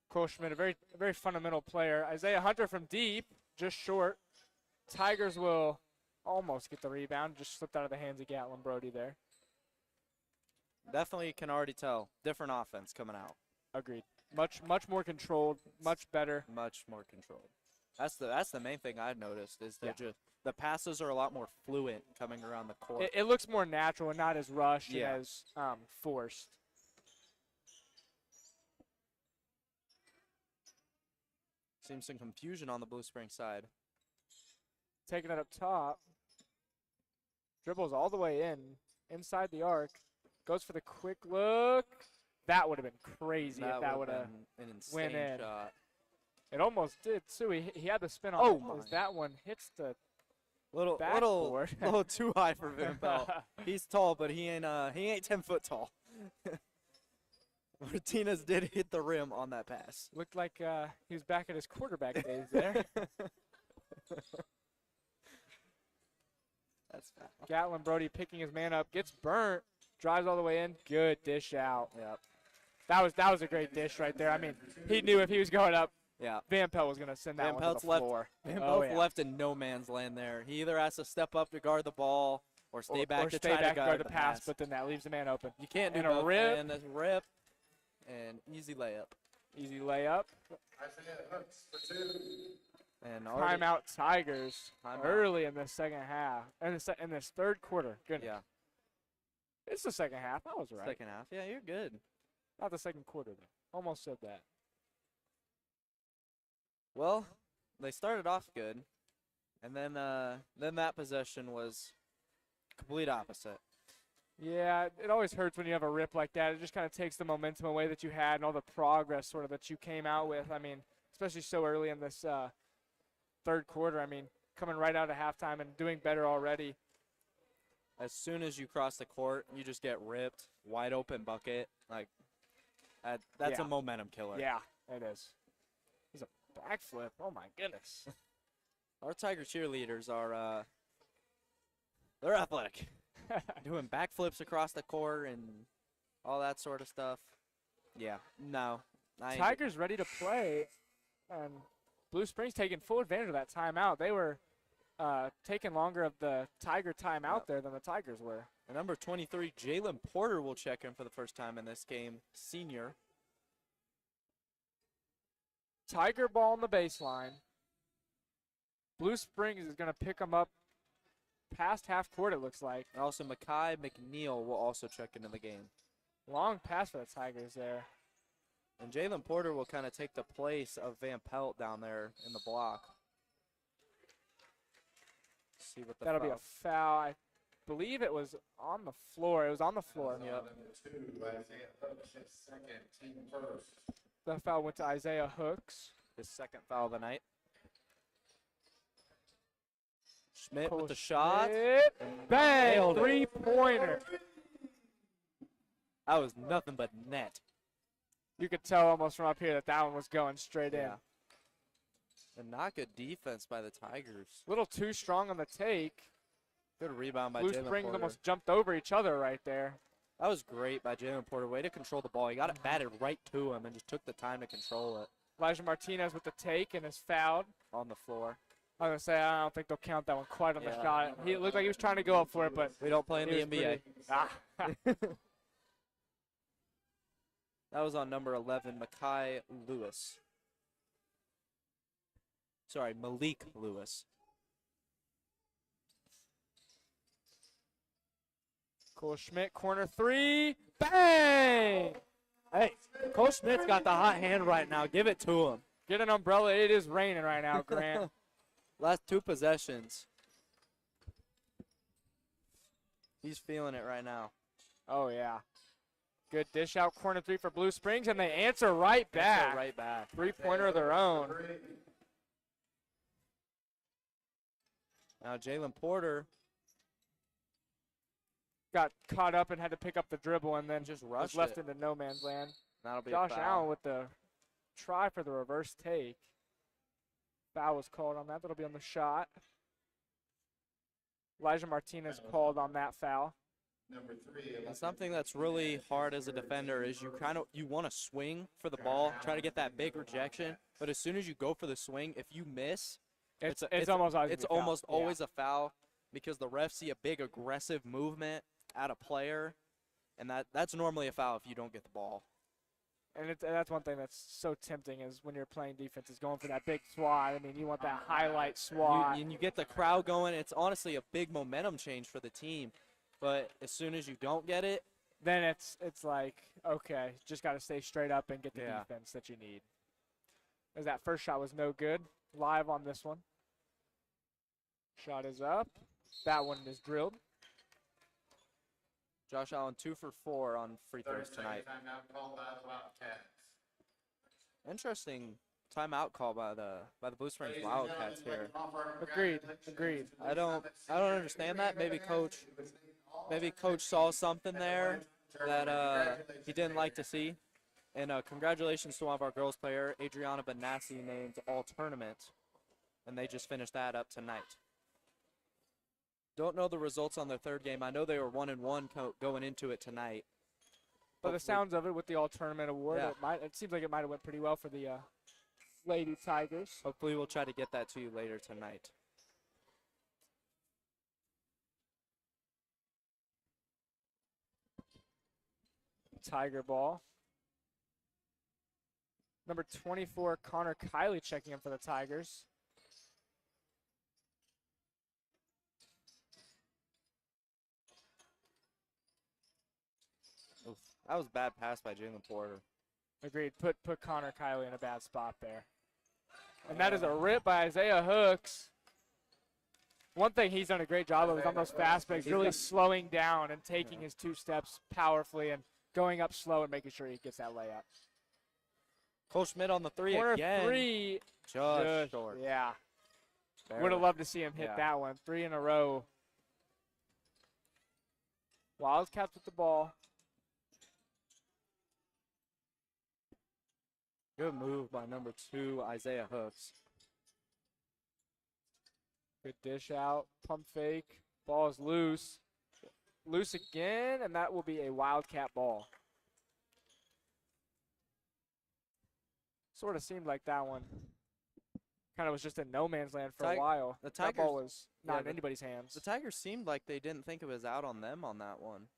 Cole Schmidt, a very fundamental player. Isaiah Hunter from deep, just short. Tigers will almost get the rebound, just slipped out of the hands of Gatlin Brody there. Definitely can already tell. Different offense coming out. Agreed. Much more controlled, much better. Much more controlled. That's the main thing I've noticed is that just the passes are a lot more fluent coming around the court. It looks more natural and not as rushed and as forced. Seems some confusion on the Blue Spring side. Taking it up top. Dribbles all the way inside the arc. Goes for the quick look. That would have been crazy if that would have been an went insane in. shot. It almost did, too. He had the spin on Oh, it. my. As that one hits the Little backboard. too high for Van Pelt. He's tall, but he ain't 10 foot tall. Martinez did hit the rim on that pass. Looked like he was back at his quarterback days there. That's foul. Gatlin Brody picking his man up, gets burnt, drives all the way in. Good dish out. Yep. That was a great dish right there. I mean, he knew if he was going up, Yeah. Van Pelt was going to send that Van one Pelt's to the floor. Van Oh, Pelt's yeah. left in no man's land there. He either has to step up to guard the ball or stay back or to stay try back to guard the pass, but then that leaves the man open. you can't do and a both, rip. man. That's rip and easy layup. Easy layup. Isaiah Hooks for two. And already, Timeout Tigers Timeout. early in the second half. In this third quarter. Goodness. yeah, It's the second half. I was right. second half. Yeah, you're good. Not the second quarter, though. Almost said that. Well, they started off good, and then that possession was complete opposite. Yeah, it always hurts when you have a rip like that. It just kind of takes the momentum away that you had and all the progress sort of that you came out with. I mean, especially so early in this third quarter. I mean, coming right out of halftime and doing better already. As soon as you cross the court, you just get ripped, wide open bucket. Like that's Yeah. a momentum killer. Yeah, it is. He's a backflip. Oh, my goodness. Our Tiger cheerleaders are they're athletic. Doing backflips across the court and all that sort of stuff. Yeah, no. Tigers ready to play, and Blue Springs taking full advantage of that timeout. They were taking longer of the Tiger timeout there than the Tigers were. And number 23, Jalen Porter will check in for the first time in this game, senior. Tiger ball on the baseline. Blue Springs is going to pick them up past half court, it looks like. And also, Makai McNeil will also check into the game. Long pass for the Tigers there. And Jalen Porter will kind of take the place of Van Pelt down there in the block. See what the That'll be foul- a foul. I believe it was on the floor. It was on the floor. Number two, Isaiah Hooks, his second, team first. The foul went to Isaiah Hooks. his second foul of the night. Schmidt Cole with the shot. Schmidt. Bang! Nailed it. Three-pointer. That was nothing but net. You could tell almost from up here that that one was going straight in. Yeah. And not good defense by the Tigers. A little too strong on the take. Good rebound by Blue Jalen Springs Porter. almost jumped over each other right there. That was great by Jalen Porter. Way to control the ball. He got it batted right to him and just took the time to control it Elijah Martinez with the take and is fouled. on the floor. I was going to say, I don't think they'll count that one quite on the Yeah. shot. He looked like he was trying to go up for it, but We don't play in he the was NBA. pretty- That was on number 11, Mekhi Lewis. Sorry, Malik Lewis. Cole Schmidt, corner three. Bang! Hey, Coach Schmidt's got the hot hand right now. Give it to him. Get an umbrella. It is raining right now, Grant. Last 2 possessions. He's feeling it right now. Oh, yeah. Good dish out, corner three for Blue Springs, and they answer right back. Answer right back. Three-pointer of their own. Now Jalen Porter Got caught up and had to pick up the dribble and then just was rushed left it. into no man's land. That'll be Josh a foul. Allen with the try for the reverse take. Foul was called on that. That'll be on the shot. Elijah Martinez called on that foul. Number 3. And something that's really hard as a defender is you want to swing for the ball, try to get that big rejection, but as soon as you go for the swing, if you miss, It's almost always it's gonna be a foul. almost Yeah. always a foul because the refs see a big aggressive movement at a player, and that's normally a foul if you don't get the ball. And that's one thing that's so tempting is when you're playing defense is going for that big swat. I mean, you want that highlight swat. You get the crowd going. It's honestly a big momentum change for the team, but as soon as you don't get it, Then it's like, okay, just got to stay straight up and get the Yeah. defense that you need. As that first shot was no good. Live on this one. Shot is up. That one is drilled. Josh Allen 2 for 4 on free 30 throws tonight. second timeout called by the Wildcats. Interesting timeout call by the Blue Springs Ladies and Wildcats gentlemen, here. we'd like to offer our Agreed, congratulations agreed. to I don't understand that. Maybe coach saw something there that he didn't like to see. And congratulations to one of our girls player, Adriana Benassi, named all tournament, and they just finished that up tonight. Don't know the results on their third game. I know they were 1-1 going into it tonight. But the Hopefully- sounds of it with the all tournament award, Yeah. it seems like it might have went pretty well for the Lady Tigers. Hopefully we'll try to get that to you later tonight. Tiger ball. Number 24, Connor Kiley checking in for the Tigers. Oof. That was a bad pass by Jalen Porter. Agreed. Put Connor Kiley in a bad spot there. And that is a rip by Isaiah Hooks. One thing he's done a great job of is on those fast breaks, really slowing down and taking his 2 steps powerfully and going up slow and making sure he gets that layup. Cole Schmidt on the three Corner again. 3. Just short. Yeah. Barely. Would have loved to see him hit Yeah. that one. 3 in a row. Wildcats with the ball. Good move by number 2, Isaiah Hooks. Good dish out. Pump fake. Ball is loose. Loose again, and that will be a Wildcat ball. Sort of seemed like that one kind of was just in no man's land for a while. the That ball Tigers- was not yeah, in anybody's hands. The Tigers seemed like they didn't think it was out on them on that one.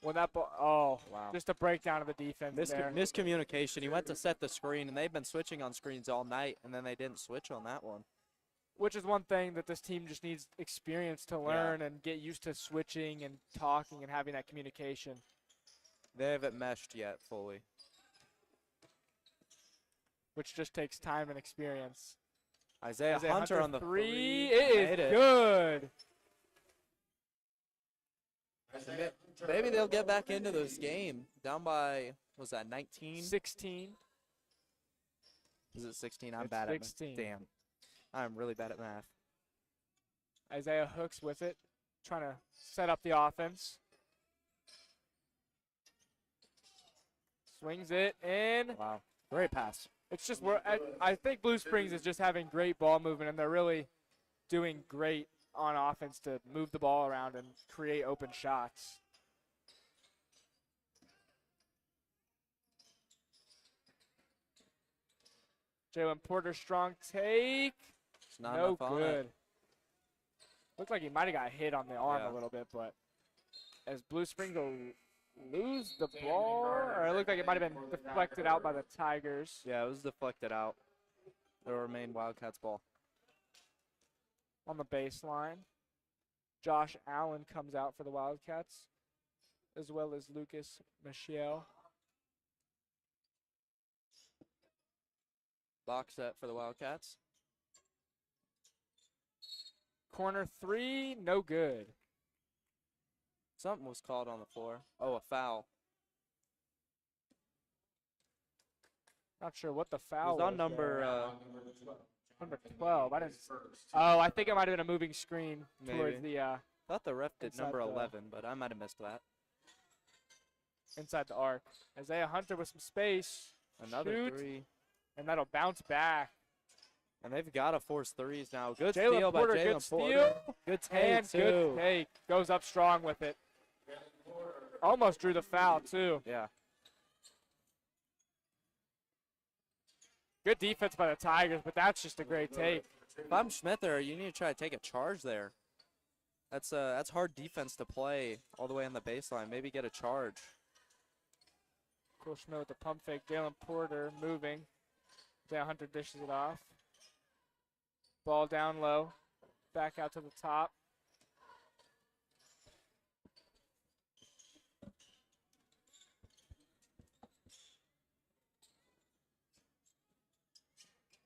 When that ball, oh, Wow. just a breakdown of the defense there. Miscommunication. He went to set the screen, and they've been switching on screens all night, and then they didn't switch on that one. Which is one thing that this team just needs experience to learn and get used to switching and talking and having that communication. They haven't meshed yet fully. Which just takes time and experience. Isaiah Hunter on the 3. three. It Made is good. Maybe they'll get back into this game. Down by, was that 19? 16. Is it 16? I'm It's bad 16. at math. Damn. I'm really bad at math. Isaiah Hooks with it, trying to set up the offense. Swings it in. Wow. Great pass. It's just I think Blue Springs is just having great ball movement, and they're really doing great on offense to move the ball around and create open shots. Jalen Porter, strong take. It's not No enough on good. it. Looked like he might have got hit on the arm Yeah. a little bit, but as Blue Springs will lose the ball, or it looked like it might have been deflected out by the Tigers. Yeah, it was deflected out. It'll remain Wildcats ball. On the baseline. Josh Allen comes out for the Wildcats, as well as Lucas Michelle. Box set for the Wildcats. Corner three, no good. Something was called on the floor. Oh, a foul. Not sure what the It foul was on was there. Number 12. Number 12. I didn't. First. Oh, I think it might have been a moving screen towards Maybe. the Thought the ref did Inside number the- 11, but I might have missed that. inside the arc. Isaiah Hunter with some space. Another Shoot. three. And that'll bounce back. And they've got to force threes now. Good Jalen steal by Porter, Jalen good Porter. steal. Good take, And too. good take. Goes up strong with it. Almost drew the foul, too. Yeah. Good defense by the Tigers, but that's just a great take. If I'm Schmither, you need to try to take a charge there. That's hard defense to play all the way on the baseline. Maybe get a charge. Cool Schmidt with the pump fake. Jalen Porter moving. Isaiah Hunter dishes it off. Ball down low. Back out to the top.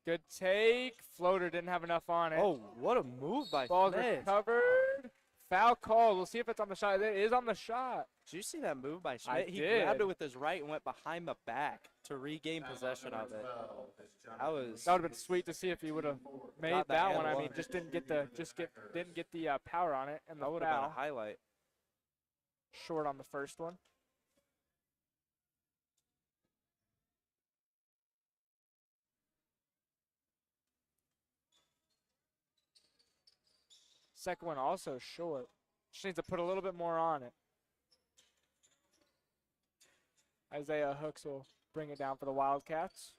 Good take. Floater didn't have enough on it. Oh, what a move by Ball's Schmidt. recovered. Foul call. We'll see if it's on the shot. It is on the shot. Did you see that move by I Schmidt? He did. grabbed it with his right and went behind the back to regain possession of it. That was That would have been sweet to see if he would have made Got the that and one. I mean, one. just didn't get the power on it, and the that would have been a foul highlight. short on the first one. Second one also short. Just needs to put a little bit more on it. Isaiah Hooks will bring it down for the Wildcats.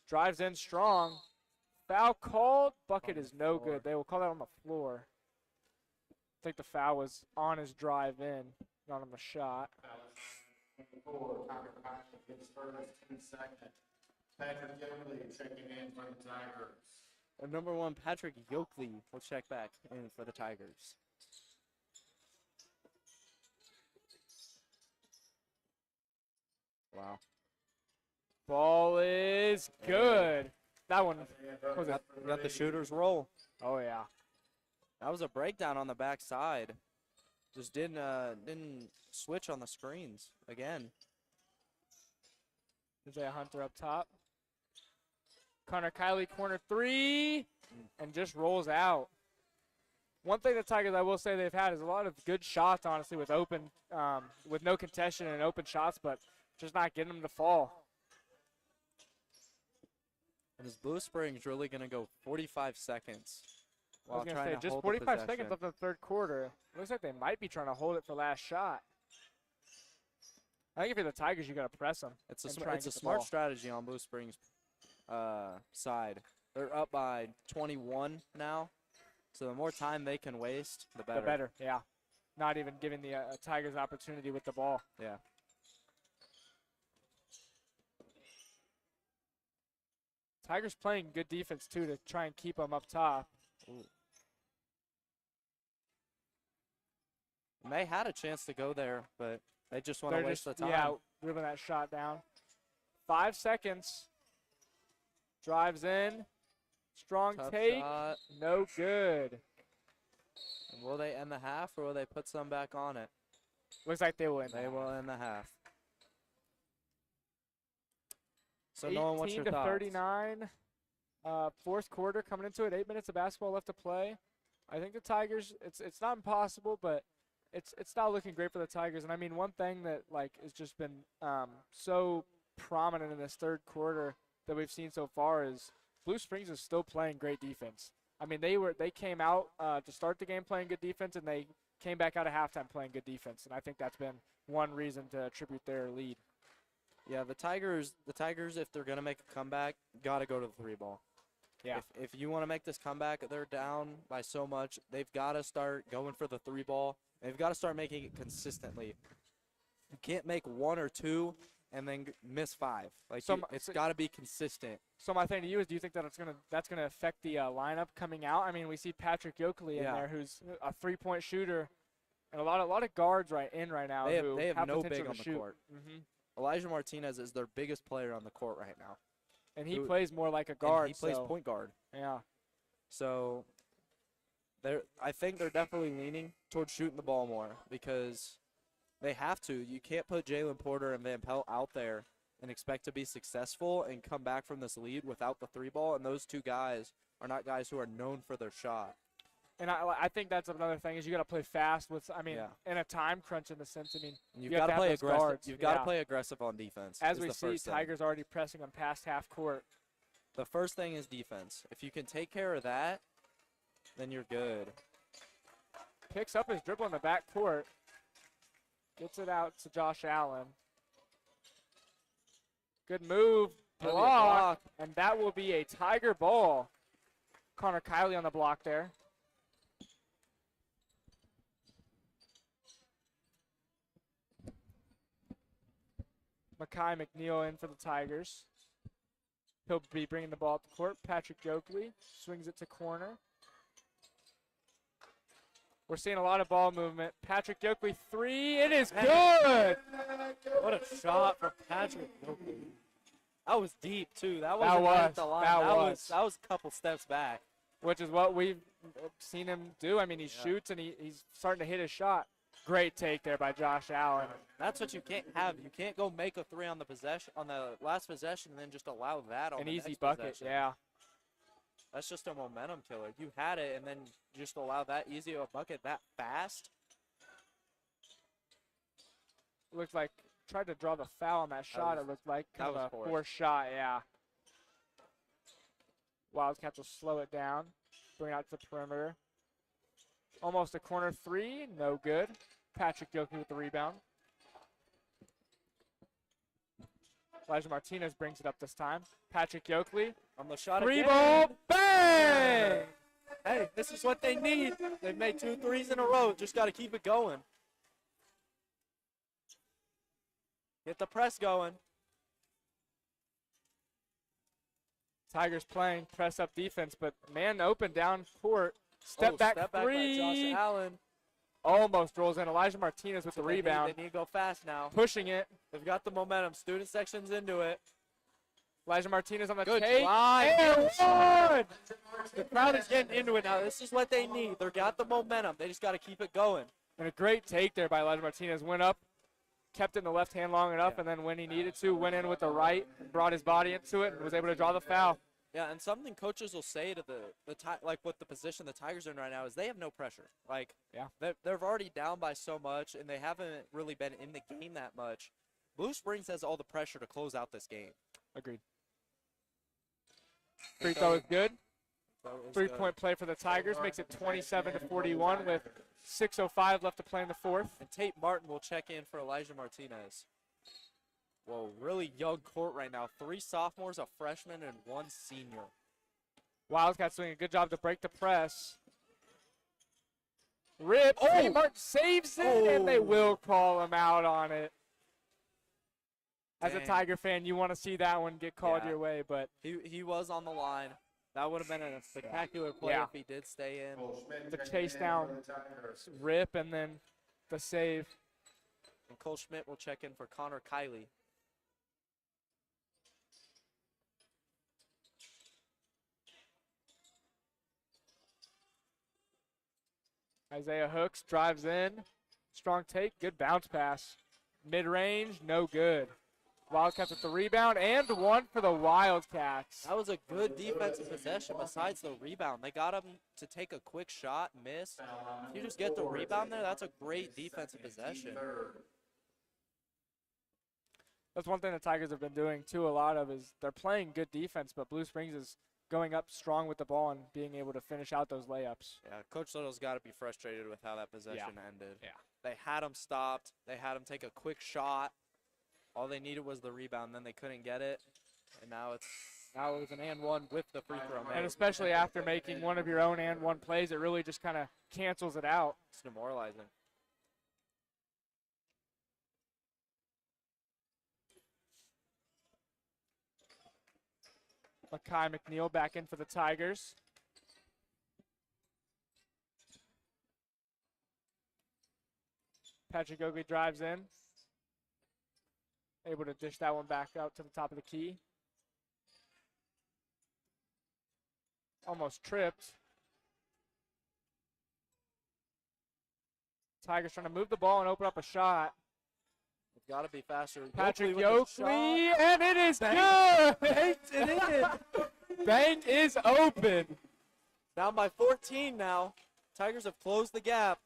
Drives in strong. Foul called. Bucket is no good. They will call that on the floor. I think the foul was on his drive in, not on the shot. Patrick Youngly checking in for the Tigers. And number one, Patrick Yoakley will check back in for the Tigers. Wow. Ball is good. That one was a, Got the shooter's roll. oh yeah. That was a breakdown on the backside. Just didn't switch on the screens again. Isaiah Hunter up top. Connor Kiley, corner three, and just rolls out. One thing the Tigers, I will say, they've had is a lot of good shots, honestly, with open, with no contention and open shots, but just not getting them to fall. And is Blue Springs really going to go 45 seconds I while was going trying to say, to just hold 45 the seconds possession? left in the third quarter. Looks like they might be trying to hold it for last shot. I think if you're the Tigers, you got to press them. It's a, and sm- try and it's a get the smart ball. strategy on Blue Springs' side. They're up by 21 now, so the more time they can waste, the better. The better, yeah. Not even giving the Tigers an opportunity with the ball. Yeah. Tigers playing good defense, too, to try and keep them up top. And they had a chance to go there, but they just want to They're waste just, the time. yeah, dribbling that shot down. 5 seconds. Drives in. Strong Tough take. shot. No good. And will they end the half, or will they put some back on it? Looks like they will win. They will end the half. So, 18 Nolan, what's your to thoughts? 39. Fourth quarter coming into it. 8 minutes of basketball left to play. I think the Tigers, it's not impossible, but it's not looking great for the Tigers. And I mean, one thing that like has just been so prominent in this third quarter that we've seen so far is Blue Springs is still playing great defense. I mean, they came out to start the game playing good defense, and they came back out of halftime playing good defense. And I think that's been one reason to attribute their lead. Yeah, the Tigers, if they're gonna make a comeback, gotta go to the 3-ball. Yeah. If you want to make this comeback, they're down by so much. They've got to start going for the 3-ball. They've got to start making it consistently. You can't make 1 or 2 and then miss 5. Like it's got to be consistent. So my thing to you is, do you think that that's gonna affect the lineup coming out? I mean, we see Patrick Yoakley in there, who's a 3-point shooter, and a lot of guards right now. They have no potential big to on the shoot. court. Elijah Martinez is their biggest player on the court right now. And he plays more like a guard. He plays point guard. Yeah. So I think they're definitely leaning towards shooting the ball more because they have to. You can't put Jalen Porter and Van Pelt out there and expect to be successful and come back from this lead without the 3-ball. And those two guys are not guys who are known for their shot. And I think that's another thing is you got to play fast with. I mean, in a time crunch in the sense. I mean, you've got to play aggressive. Guards. You've got to play aggressive on defense. As we see, Tigers already pressing on past half court. The first thing is defense. If you can take care of that, then you're good. Picks up his dribble in the back court. Gets it out to Josh Allen. Good move. Block. And that will be a Tiger ball. Connor Kiley on the block there. Makai McNeil in for the Tigers. He'll be bringing the ball up the court. Patrick Yoakley swings it to corner. We're seeing a lot of ball movement. Patrick Yoakley, 3. It is good. What a shot from Patrick Yoakley. That was deep, too. That wasn't at the line. That was a couple steps back. Which is what we've seen him do. I mean, he shoots, and he's starting to hit his shot. Great take there by Josh Allen. That's what you can't have. You can't go make a 3 on the last possession and then just allow that on an the easy next bucket. possession. Yeah. That's just a momentum killer. You had it and then just allow that easy of a bucket that fast. Looked like tried to draw the foul on that shot. It looked like kind of a poor shot. Yeah. Wildcats will slow it down, bring it out to the perimeter. Almost a corner 3, no good. Patrick Yoakley with the rebound. Elijah Martinez brings it up this time. Patrick Yoakley on the shot. 3-ball, bang! Hey, this is what they need. They've made 2 threes in a row. Just got to keep it going. Get the press going. Tigers playing press up defense, but man open down court. Step back 3. By Josh Allen. Almost rolls in. Elijah Martinez with the rebound. They need to go fast now. Pushing it. They've got the momentum. Student section's into it. Elijah Martinez on the good take. Drive. And the crowd is getting into it now. This is what they need. They've got the momentum. They just got to keep it going. And a great take there by Elijah Martinez. Went up, kept it in the left hand long enough, and then when he needed to, went in with the right, brought his body into it, and was able to draw the foul. Yeah, and something coaches will say to like what the position the Tigers are in right now is they have no pressure. Like, they're already down by so much, and they haven't really been in the game that much. Blue Springs has all the pressure to close out this game. Agreed. Free throw is good. 3-point play for the Tigers makes it 27-41 with 6:05 left to play in the fourth. And Tate Martin will check in for Elijah Martinez. Whoa, really young court right now. 3 sophomores, a freshman, and 1 senior. Wildcats doing a good job to break the press. Rip. Oh, Martin saves it, and they will call him out on it. As a Tiger fan, you want to see that one get called your way, but he was on the line. That would have been a spectacular play if he did stay in. The chase down, rip, and then the save. And Cole Schmidt will check in for Connor Kiley. Isaiah Hooks drives in. Strong take, good bounce pass. Mid-range, no good. Wildcats with the rebound and one for the Wildcats. That was a good defensive possession besides the rebound. They got him to take a quick shot, miss. If you just get the rebound there, that's a great defensive possession. That's one thing the Tigers have been doing too a lot of is they're playing good defense, but Blue Springs is going up strong with the ball and being able to finish out those layups. Yeah, Coach Little's got to be frustrated with how that possession ended. Yeah. They had him stopped. They had him take a quick shot. All they needed was the rebound, then they couldn't get it. And now it was an and one with the free throw. And especially after making one of your own and one plays, it really just kind of cancels it out. It's demoralizing. Makai McNeil back in for the Tigers. Patrick Oakley drives in. Able to dish that one back out to the top of the key. Almost tripped. Tigers trying to move the ball and open up a shot. It's got to be faster. Patrick with the shot. Oakley, and it is good. Banked it in. Bank is open. Down by 14 now. Tigers have closed the gap.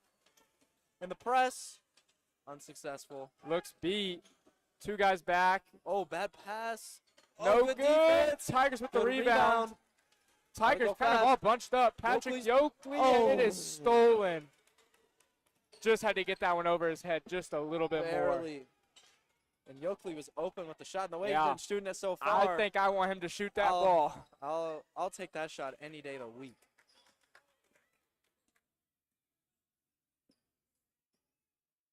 And the press, unsuccessful. Looks beat. Two guys back. Oh, bad pass. No Oh, good. defense. Tigers with the Good rebound. Tigers go kind of fast. all bunched up. Patrick Oakley's- Oakley, and it is Oh. stolen. Just had to get that one over his head just a little bit more. Barely. And Yokley was open with the shot. And the way Yeah. he's been shooting it so far. I think I want him to shoot that I'll- ball. I'll take that shot any day of the week.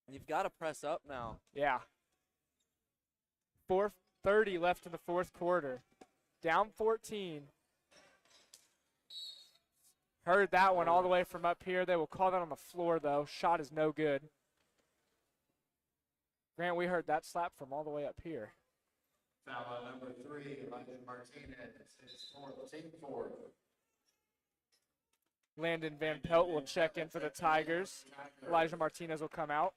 And you've got to press up now. Yeah. 4:30 left in the fourth quarter. Down 14. Heard that one all the way from up here. They will call that on the floor, though. Shot is no good. Grant, we heard that slap from all the way up here. Foul on number 3, Elijah Martinez. It's 14-4. Landon Van Pelt will check in for the Tigers. Elijah Martinez will come out.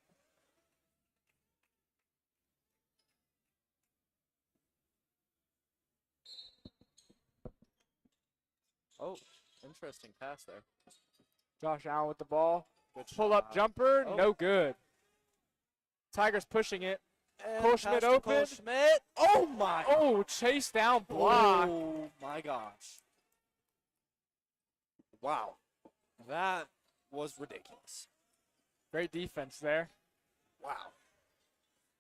Oh, interesting pass there. Josh Allen with the ball. Good Pull-up shot. jumper, Oh. no good. Tigers pushing it. And Cole pass Schmidt to Cole open. Schmidt. Oh, my. Oh, chase down block. Oh, my gosh. Wow. That was ridiculous. Great defense there. Wow.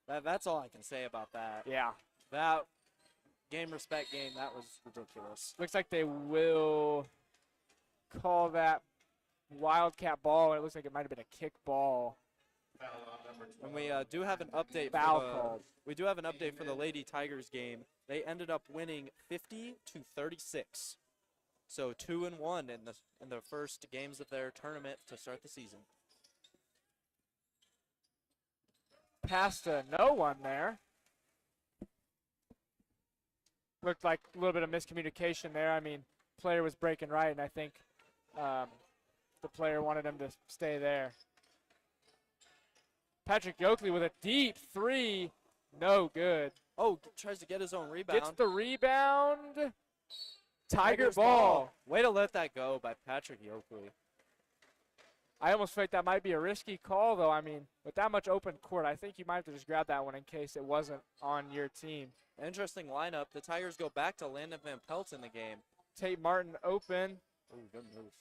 That's all I can say about that. Yeah. That game respect game, that was ridiculous. Looks like they will call that Wildcat ball. It looks like it might have been a kick ball. Foul on number 12. And we do have an update. Foul for the, called. We do have an update for the Lady Tigers game. They ended up winning 50-36. So 2-1 in the first games of their tournament to start the season. Pass to no one there. Looked like a little bit of miscommunication there. I mean, player was breaking right, and I think the player wanted him to stay there. Patrick Oakley with a deep three. No good. Oh, tries to get his own rebound. Gets the rebound. Tiger Tigers ball. Way to let that go by Patrick Oakley. I almost feel like that might be a risky call, though. I mean, with that much open court, I think you might have to just grab that one in case it wasn't on your team. Interesting lineup. The Tigers go back to Landon Van Pelt in the game. Tate Martin open. Oh, good move.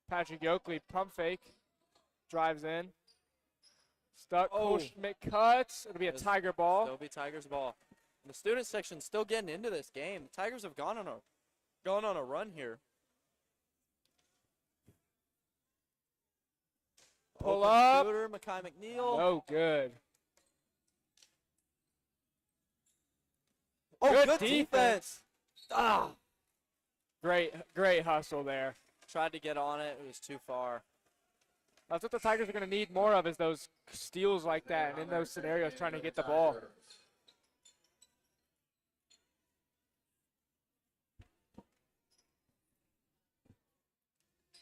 Patrick Oakley pump fake. Drives in. Stuck. Oh. Cole Schmidt cuts. It'll be a Yes. Tiger ball. Still be Tigers ball. The student section still getting into this game. Tigers have gone on a run here. Pull Open up. shooter, Makai McNeil. No good. Oh, Good good defense. defense. Ah, Great hustle there. tried to get on it. It was too far. That's what the Tigers are going to need more of is those steals like that and in those scenarios trying to get the ball.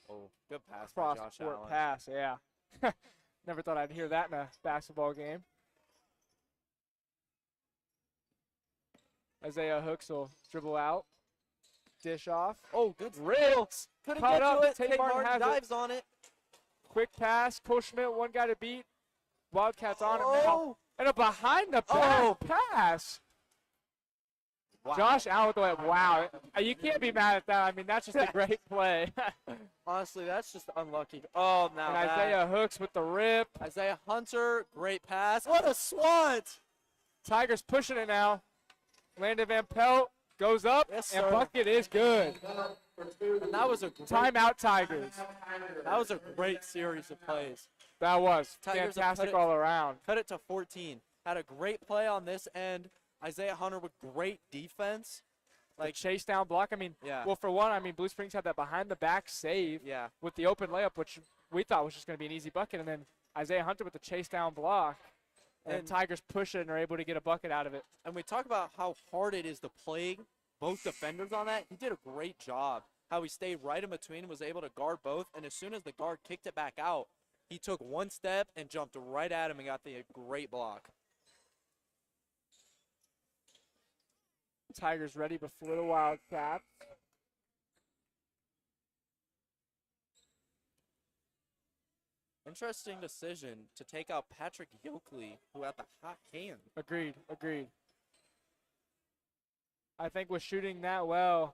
Oh, good pass by Josh Cross-court Allen. pass, yeah. Never thought I'd hear that in a basketball game. Isaiah Hooks will dribble out, dish off. Oh, good Rips. Couldn't Caught get up. to it. Tate Tate Martin Martin has it. dives on it. Quick pass. Cole Schmidt, one guy to beat. Wildcats on him now. Oh. And a behind the back Oh. pass. Wow. Josh Allen with the way. Wow. You can't be mad at that. I mean, that's just a great play. Honestly, that's just unlucky. Oh, now And that. Isaiah Hooks with the rip. Isaiah Hunter, great pass. What a swat! Tigers pushing it now. Landon Van Pelt goes up, Yes, and sir. bucket is good. And that was a great, Timeout Tigers. that was a great series of plays. That was Tigers have fantastic put it- all around. Cut it to 14. Had a great play on this end. Isaiah Hunter with great defense. Like chase down block. I mean, Yeah. well, for one, I mean, Blue Springs had that behind the back save Yeah. with the open layup, which we thought was just going to be an easy bucket, and then Isaiah Hunter with the chase down block. And And- Tigers push it and are able to get a bucket out of it. And we talk about how hard it is to play both defenders on that. He did a great job. How he stayed right in between, was able to guard both, and as soon as the guard kicked it back out, he took one step and jumped right at him and got the great block. Tigers ready before the Wildcats. Interesting decision to take out Patrick Yoakley, who had the hot hand. Agreed. I think with shooting that well,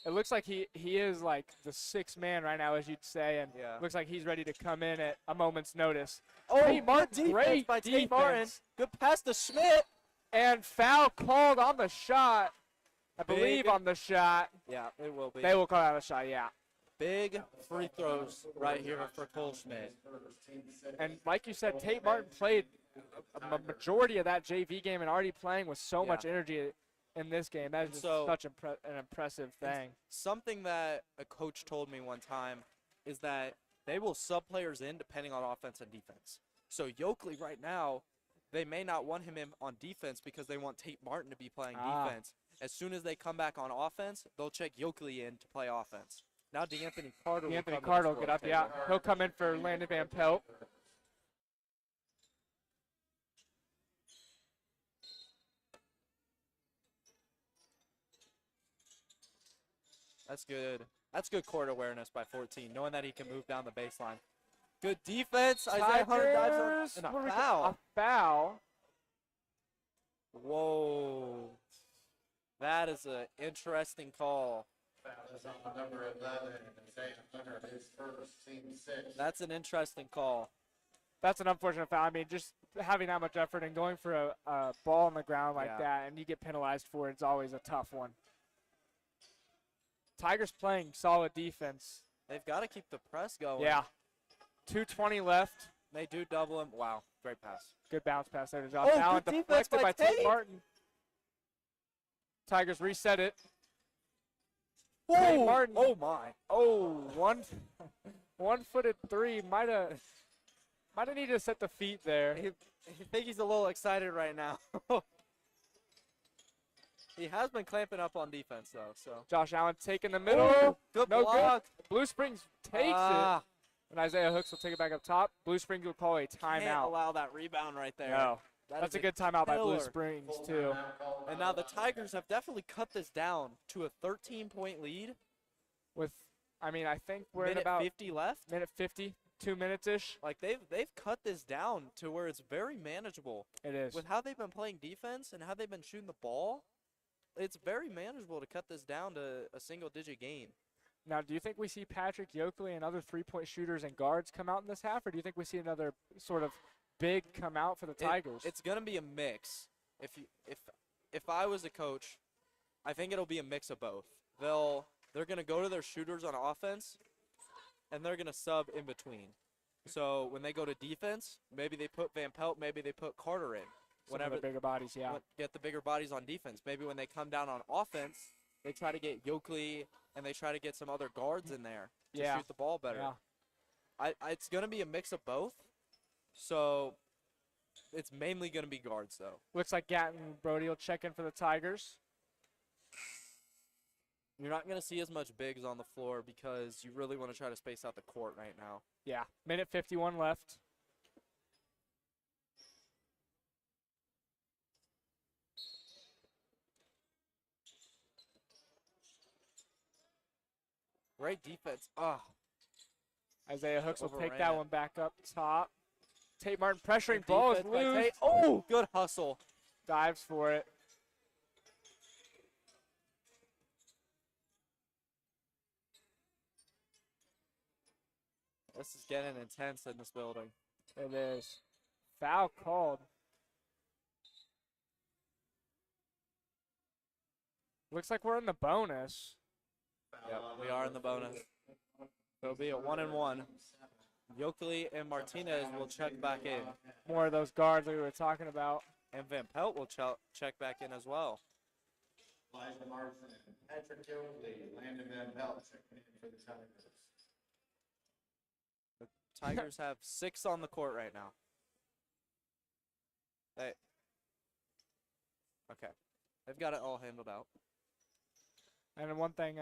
it looks like he is like the sixth man right now, as you'd say, and Yeah. looks like he's ready to come in at a moment's notice. Oh, Tate Martin, good defense great by Tate Martin. defense. Good pass to Schmidt. And foul called on the shot. I believe Big. on the shot. Yeah, it will be. They will call out a shot, yeah. Big free throws right here for Cole Schmidt. And like you said, Tate Martin played a majority of that JV game and already playing with so Yeah. much energy in this game. That is just So- such an impressive thing. Something that a coach told me one time is that they will sub players in depending on offense and defense. So Yoakley right now, they may not want him in on defense because they want Tate Martin to be playing defense. As soon as they come back on offense, they'll check Yoakley in to play offense. Now DeAnthony Carter will Anthony come to the Carter will score get up, table. yeah. He'll come in for Landon Van Pelt. That's good. That's good court awareness by 14, knowing that he can move down the baseline. Good defense. Isaiah Hunter dives Tigers, on what do and we a got? foul. A foul. Whoa. That is an interesting call. Foul is on number 11, Isaiah Hunter, his first, team 6. That's an interesting call. That's an unfortunate foul. I mean, just having that much effort and going for a ball on the ground like Yeah. that, and you get penalized for it, it's always a tough one. Tigers playing solid defense. They've got to keep the press going. Yeah. 2:20 left. They do double him. Wow, great pass. Good bounce pass there to Josh Oh, Allen. good defense Deflected by by Tate Tate. Martin. Tigers reset it. Tate Whoa. Martin. Oh, my. Oh, one-footed three. Might have needed to set the feet there. I think he's a little excited right now. He has been clamping up on defense, though. So Josh Allen taking the middle. Oh, good No block. good. Blue Springs takes Ah, it. And Isaiah Hooks will take it back up top. Blue Springs will call a Can't timeout. allow that rebound right there. No. That That's is a good timeout by Blue killer. Springs, too. And now the Tigers have definitely cut this down to a 13-point lead. With, I mean, I think we're at Minute about 50 left. minute 50, 2 minutes-ish. Like they've cut this down to where it's very manageable. It is. With how they've been playing defense and how they've been shooting the ball, it's very manageable to cut this down to a single-digit game. Now, do you think we see Patrick Yoakley and other three-point shooters and guards come out in this half, or do you think we see another sort of big come out for the Tigers? It's gonna be a mix. If I was a coach, I think it'll be a mix of both. They're gonna go to their shooters on offense, and they're gonna sub in between. So when they go to defense, maybe they put Van Pelt, maybe they put Carter in. Some of the bigger bodies, yeah. Get the bigger bodies on defense. Maybe when they come down on offense, they try to get Yoakley and they try to get some other guards in there to Yeah. shoot the ball better. Yeah. It's gonna be a mix of both. So it's mainly gonna be guards though. Looks like Gatton Brody will check in for the Tigers. You're not going to see as much bigs on the floor because you really want to try to space out the court right now. Yeah. Minute 51 left. Great defense. Oh, Isaiah Hooks will take Overran that it. one back up top. Tate Martin pressuring, good ball is defense by loose. Tate. Oh, good hustle. Dives for it. This is getting intense in this building. It is. Foul called. Looks like we're in the bonus. Yep, we are in the bonus. It'll be a 1-1. Yokley and Martinez will check back in. More of those guards that we were talking about. And Van Pelt will check back in as well. Elijah Martin, Patrick Yokley, Landon Van Pelt checking in for the Tigers. The Tigers have 6 on the court right now. Okay. They've got it all handled out. And then one thing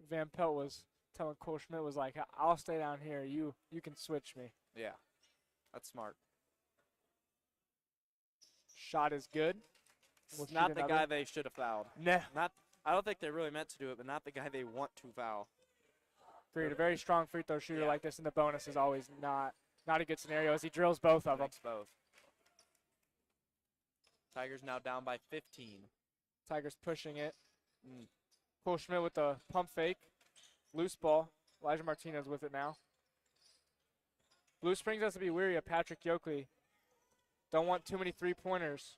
Van Pelt was telling Cole Schmidt was like, I'll stay down here. You can switch me. Yeah, that's smart. Shot is good. We'll It's not shoot the another. guy they should have fouled. Nah. I don't think they really meant to do it, but not the guy they want to foul. Agreed. A very strong free throw shooter Yeah. like this in the bonus is always not a good scenario as he drills both of them. Makes both. Tigers now down by 15. Tigers pushing it. Mm. Cole Schmidt with the pump fake. Loose ball. Elijah Martinez with it now. Blue Springs has to be weary of Patrick Yokley. Don't want too many three-pointers.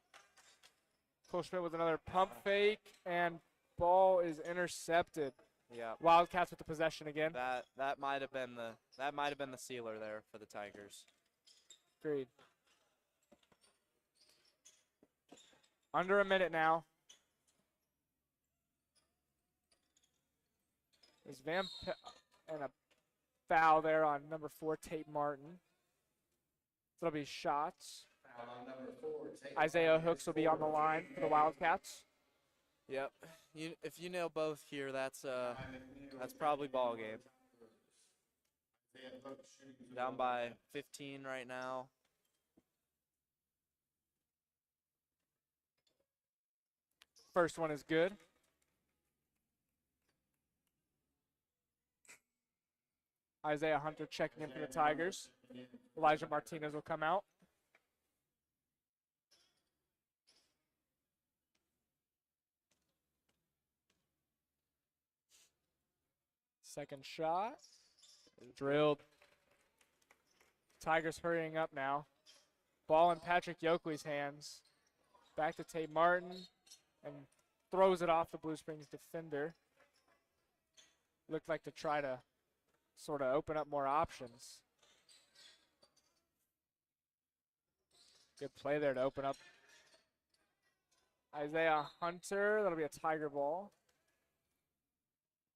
Cole Schmidt with another pump fake, and ball is intercepted. Yeah. Wildcats with the possession again. That might have been the sealer there for the Tigers. Agreed. Under a minute now. There's and a foul there on number 4, Tate Martin. So it'll be shots. Foul on number 4, Tate Isaiah Martin, Hooks will be on the line for the Wildcats. Yep. If you nail both here, that's probably ball game. Isaiah Hooks shooting to Down the by line. 15 right now. First one is good. Isaiah Hunter checking in for the Tigers. Elijah Martinez will come out. Second shot. Drilled. Tigers hurrying up now. Ball in Patrick Yokley's hands. Back to Tate Martin and throws it off the Blue Springs defender. Looked like to try to sort of open up more options. Good play there to open up. Isaiah Hunter, that'll be a Tiger ball.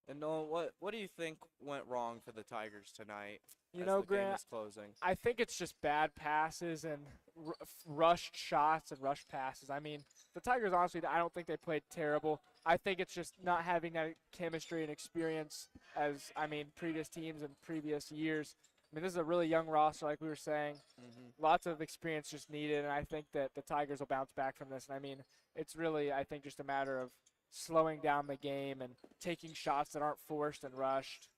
And Nolan, what do you think went wrong for the Tigers tonight? You as know, the game Grant, is closing. I think it's just bad passes and rushed shots and rushed passes. I mean, the Tigers, honestly, I don't think they played terrible. I think it's just not having that chemistry and experience as, previous teams and previous years. I mean, this is a really young roster, like we were saying. Lots of experience just needed, and I think that the Tigers will bounce back from this. And, it's really, I think, just a matter of slowing down the game and taking shots that aren't forced and rushed,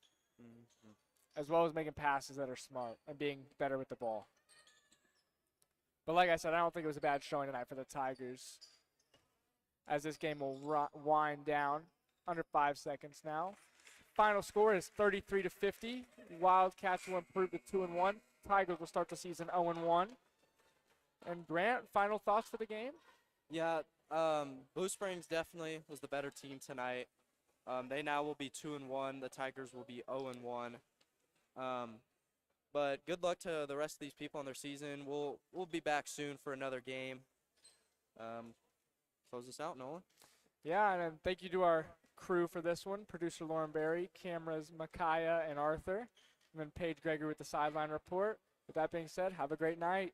as well as making passes that are smart and being better with the ball. But like I said, I don't think it was a bad showing tonight for the Tigers, as this game will wind down. Under 5 seconds now. Final score is 33-50. Wildcats will improve to 2-1. Tigers will start the season 0-1. And Grant, final thoughts for the game? Yeah, Blue Springs definitely was the better team tonight. They now will be 2-1. The Tigers will be 0-1. But good luck to the rest of these people on their season. We'll be back soon for another game. Close this out, Nolan. Yeah, and then thank you to our crew for this one. Producer Lauren Berry, cameras Micaiah and Arthur, and then Paige Gregory with the sideline report. With that being said, have a great night.